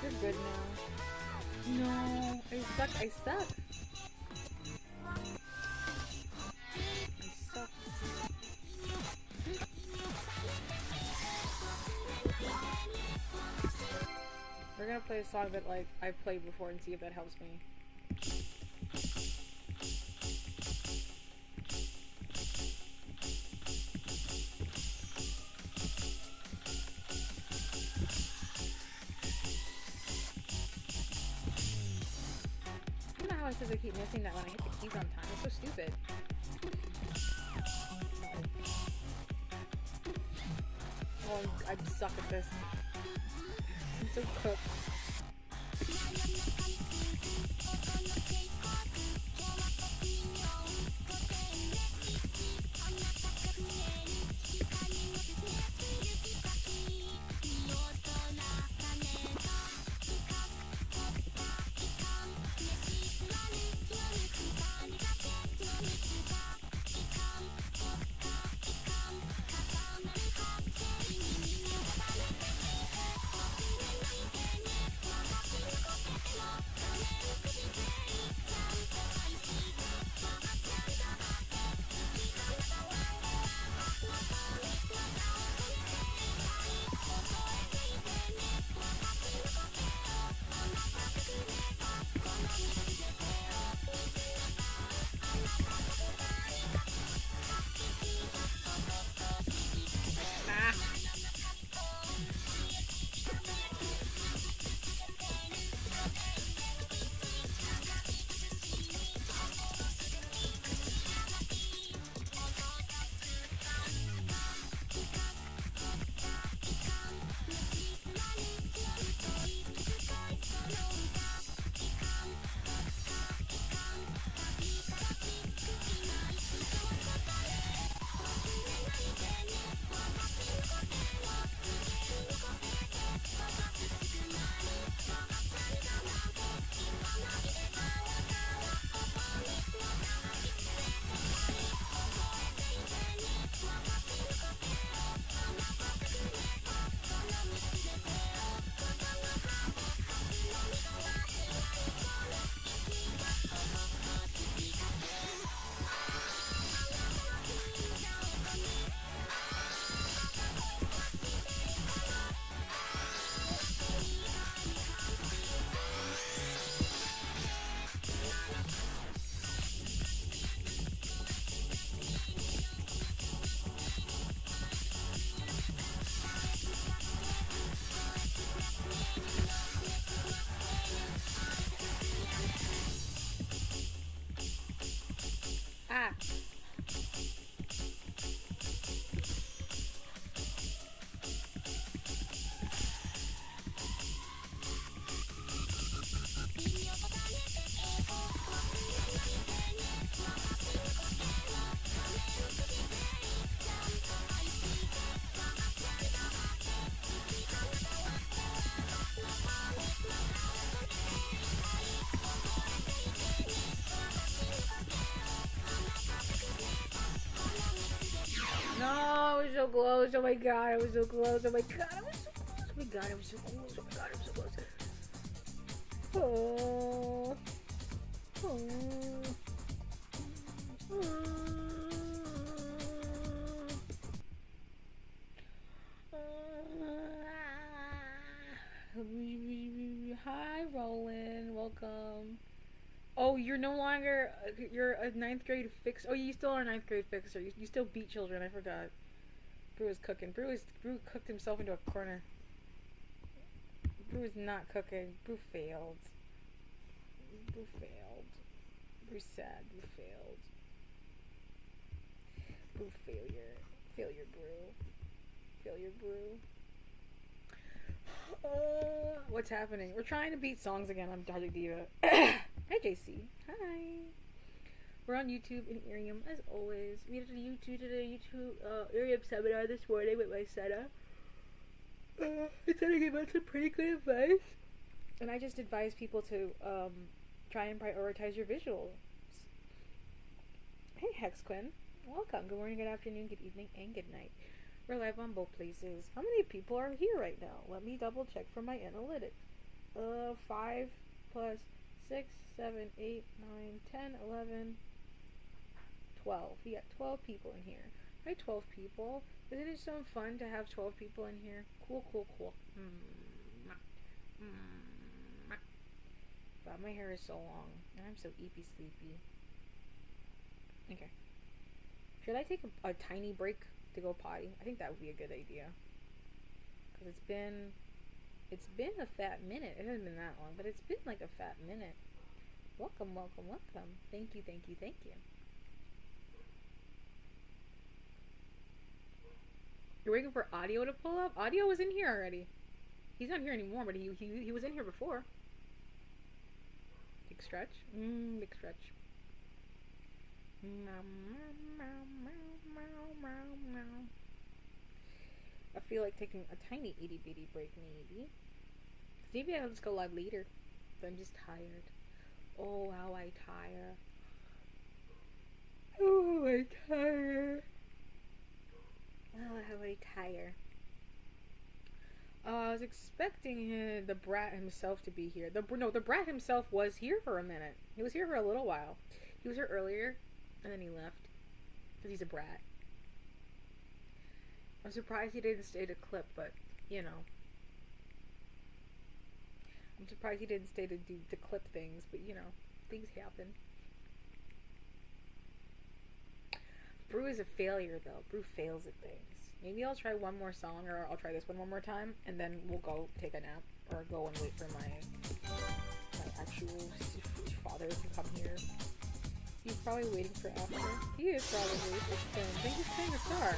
You're good now. No, I suck. I suck. We're gonna play a song that like I've played before and see if that helps me. I don't know how I said I keep missing that when I hit the keys on time. It's so stupid. Oh, I suck at this. I'm so cooked. was so close. Oh my god, I was so close. Oh my god, I was so close. Oh my god, I was so close. Oh my god, I was so close. Oh. Hi, Roland. Welcome. Oh, you're no longer. You're a ninth grade fix. Oh, you still are a ninth grade fixer. You still beat children. I forgot. Brew is cooking. Brew cooked himself into a corner. Brew is not cooking. Brew failed. Brew failed. Brew's sad. Brew failed. Brew failure. Failure Brew. Failure Brew. What's happening? We're trying to beat songs again. I'm Dodgy Diva. Hi, JC. Hi. We're on YouTube in Irium, as always. We did a YouTube Irium seminar this morning with my setup. I thought I gave out some pretty good advice. And I just advise people to try and prioritize your visuals. Hey, Hex Quinn. Welcome. Good morning, good afternoon, good evening, and good night. We're live on both places. How many people are here right now? Let me double check for my analytics. 5 plus 6, 7, 8, 9, 10, 11, 12. We got 12 people in here. Hi, 12 people. Isn't it so fun to have 12 people in here? Cool, cool, cool. God, my hair is so long. And I'm so eepy sleepy. Okay. Should I take a tiny break to go potty? I think that would be a good idea. Because it's been a fat minute. It hasn't been that long, but it's been like a fat minute. Welcome, welcome, welcome. Thank you, thank you, thank you. You're waiting for Audio to pull up? Audio was in here already. He's not here anymore, but he was in here before. Big stretch. Big stretch. I feel like taking a tiny itty bitty break, maybe. Maybe I'll just go live later. But I'm just tired. Oh, how I tire. Oh, I tire. Oh, how I tire. I was expecting the brat himself to be here. The brat himself was here for a minute. He was here for a little while. He was here earlier, and then he left. Because he's a brat. I'm surprised he didn't stay to clip, but, you know. I'm surprised he didn't stay to do the clip things, but, you know, things happen. Brew is a failure, though. Brew fails at things. Maybe I'll try one more song, or I'll try this one more time, and then we'll go take a nap, or go and wait for my actual father to come here. He's probably waiting for after. He is probably. I think he's playing a star.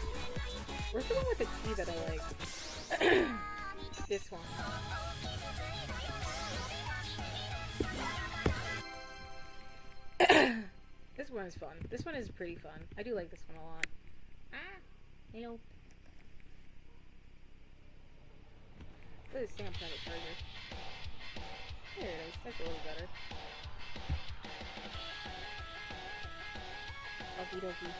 Where's the one with the T that I like? This one. This one is fun. This one is pretty fun. I do like this one a lot. Hello. Look at the stamp on the charger. There it is. That's a little better. Okie dokie.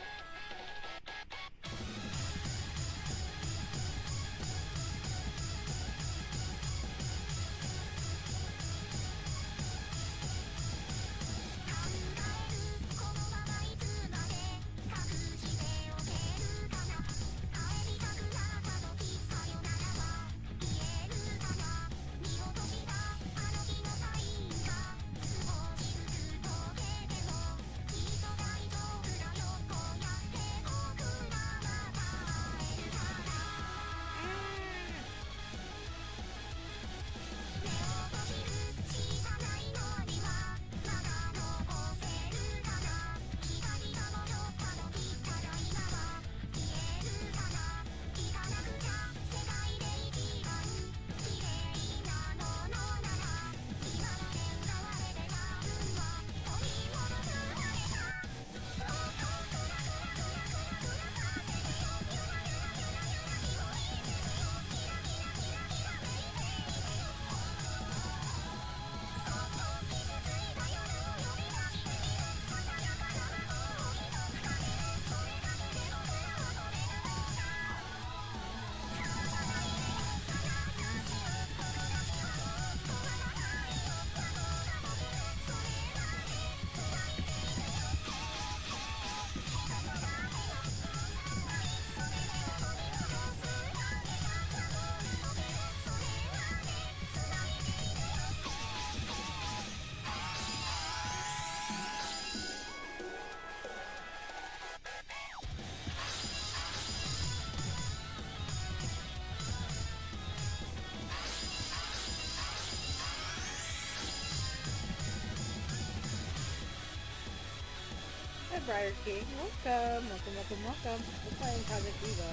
Briar King. Welcome, welcome, welcome, welcome. We're playing Project Diva.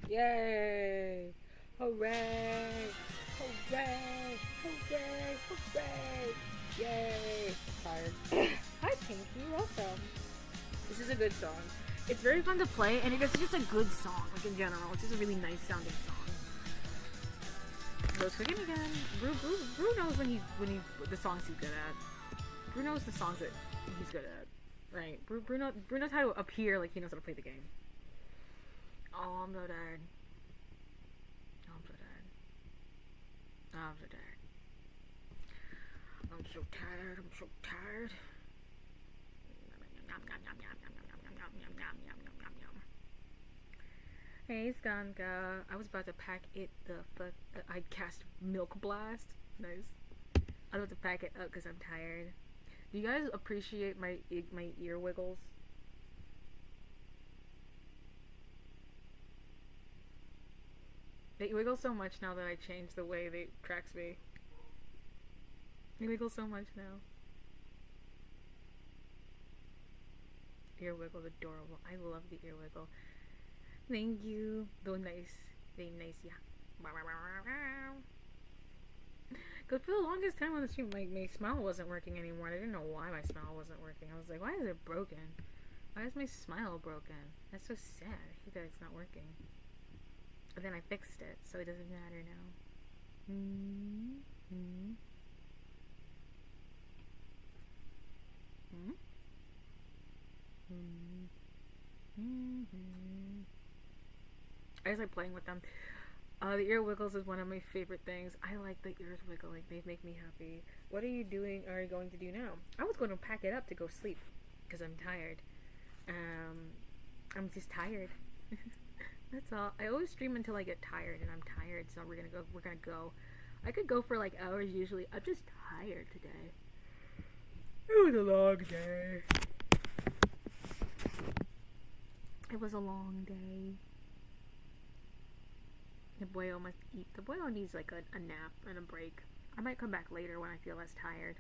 Yay! Hooray! Hooray! Hooray! Hooray! Yay! Tired. Hi, Pinky. Welcome. This is a good song. It's very fun to play, and it's just a good song. Like in general, it's just a really nice sounding song. Rose Cooking again. Brew knows when the songs he's good at. Brew knows the songs that he's good at. Right? Brew knows how to appear like he knows how to play the game. Oh, I'm so tired. I'm so tired. I'm so tired. I'm so tired. I'm so tired. Hey, Skanka. I was about to pack it I cast Milk Blast. Nice. I was about to pack it up because I'm tired. Do you guys appreciate my ear wiggles? They wiggle so much now that I changed the way they tracks me. They wiggle so much now. Ear wiggle's adorable. I love the ear wiggle. Thank you. Though nice. Very nice, yeah. Cause for the longest time on the stream, like my smile wasn't working anymore. I didn't know why my smile wasn't working. I was like, why is it broken? Why is my smile broken? That's so sad. I hate that it's not working. But then I fixed it, so it doesn't matter now. I just like playing with them. The ear wiggles is one of my favorite things. I like the ears wiggling. They make me happy. What are you doing? Are you going to do now? I was going to pack it up to go sleep because I'm tired. I'm just tired. That's all. I always stream until I get tired, and I'm tired, so we're gonna go. I could go for like hours usually. I'm just tired today. It was a long day. It was a long day. The boyo must eat. The boyo needs like a nap and a break. I might come back later when I feel less tired.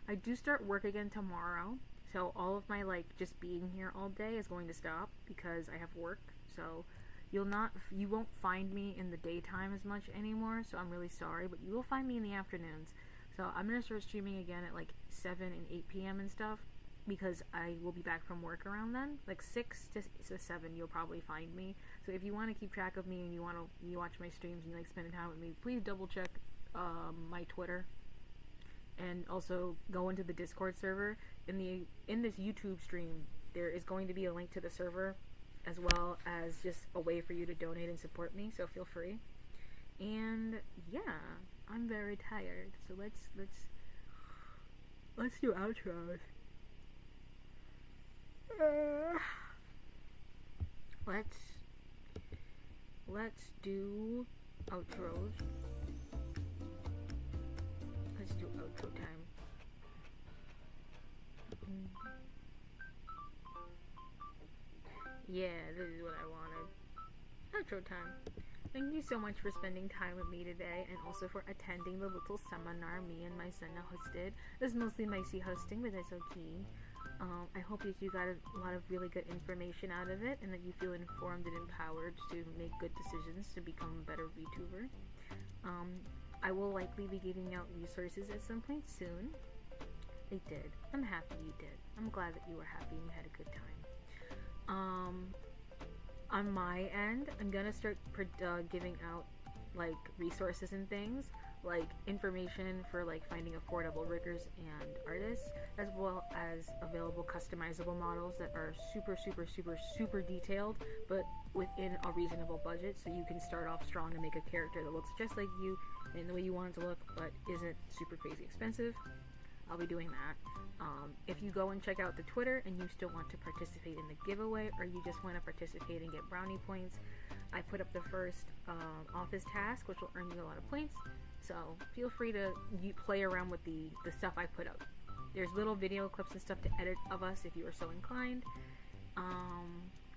I do start work again tomorrow, so all of my like just being here all day is going to stop because I have work. So you won't find me in the daytime as much anymore, so I'm really sorry, but you will find me in the afternoons. So I'm gonna start streaming again at like 7 and 8 p.m. and stuff, because I will be back from work around then. Like 6 to 7 you'll probably find me. So if you want to keep track of me and you watch my streams and you like spending time with me, please double check my Twitter, and also go into the Discord server. In this YouTube stream there is going to be a link to the server, as well as just a way for you to donate and support me, so feel free. And yeah, I'm very tired, so let's do outros. Let's do outros. Let's do outro time. Yeah, this is what I wanted. Outro time. Thank you so much for spending time with me today, and also for attending the little seminar me and my son hosted. It was mostly Micey hosting, but that's okay. I hope that you got a lot of really good information out of it and that you feel informed and empowered to make good decisions to become a better VTuber. I will likely be giving out resources at some point soon. I did. I'm happy you did. I'm glad that you were happy and you had a good time. On my end, I'm gonna start giving out like resources and things, like information for like finding affordable riggers and artists, as well as available customizable models that are super detailed, but within a reasonable budget, so you can start off strong and make a character that looks just like you in the way you want it to look, but isn't super crazy expensive. I'll be doing that. If you go and check out the Twitter and you still want to participate in the giveaway, or you just want to participate and get brownie points, I put up the first office task, which will earn you a lot of points. So feel free to play around with the stuff I put up. There's little video clips and stuff to edit of us if you are so inclined.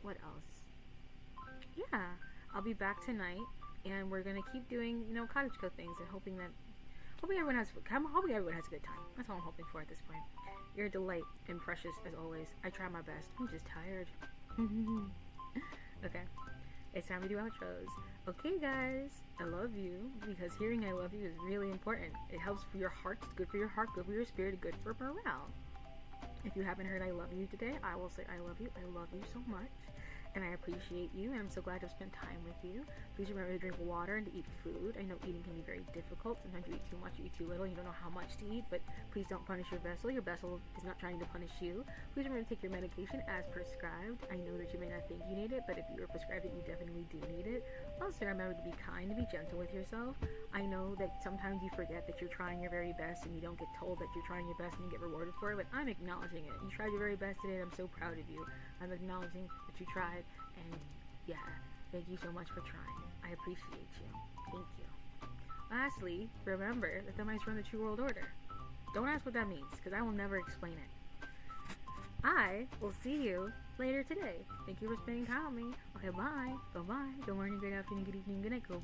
What else? Yeah, I'll be back tonight, and we're gonna keep doing, Cottage Co things, and hoping everyone has a good time. That's all I'm hoping for at this point. You're a delight and precious as always. I try my best. I'm just tired. Okay, it's time to do outros. Okay, guys, I love you, because hearing I love you is really important. It helps for your heart. It's good for your heart, good for your spirit, good for morale. If you haven't heard I love you today, I will say I love you. I love you so much. And I appreciate you, and I'm so glad to have spent time with you. Please remember to drink water and to eat food. I know eating can be very difficult. Sometimes you eat too much, you eat too little, you don't know how much to eat, but please don't punish your vessel. Your vessel is not trying to punish you. Please remember to take your medication as prescribed. I know that you may not think you need it, but if you were prescribed it, you definitely do need it. Also, remember to be kind, to be gentle with yourself. I know that sometimes you forget that you're trying your very best, and you don't get told that you're trying your best and you get rewarded for it, but I'm acknowledging it. You tried your very best today, and I'm so proud of you. I'm acknowledging that you tried. And yeah, thank you so much for trying. I appreciate you. Thank you. Lastly, remember that the mice run the true world order. Don't ask what that means, because I will never explain it. I will see you later today. Thank you for spending time with me. Okay, bye. Bye-bye. Good morning, good afternoon, good evening, good night. Go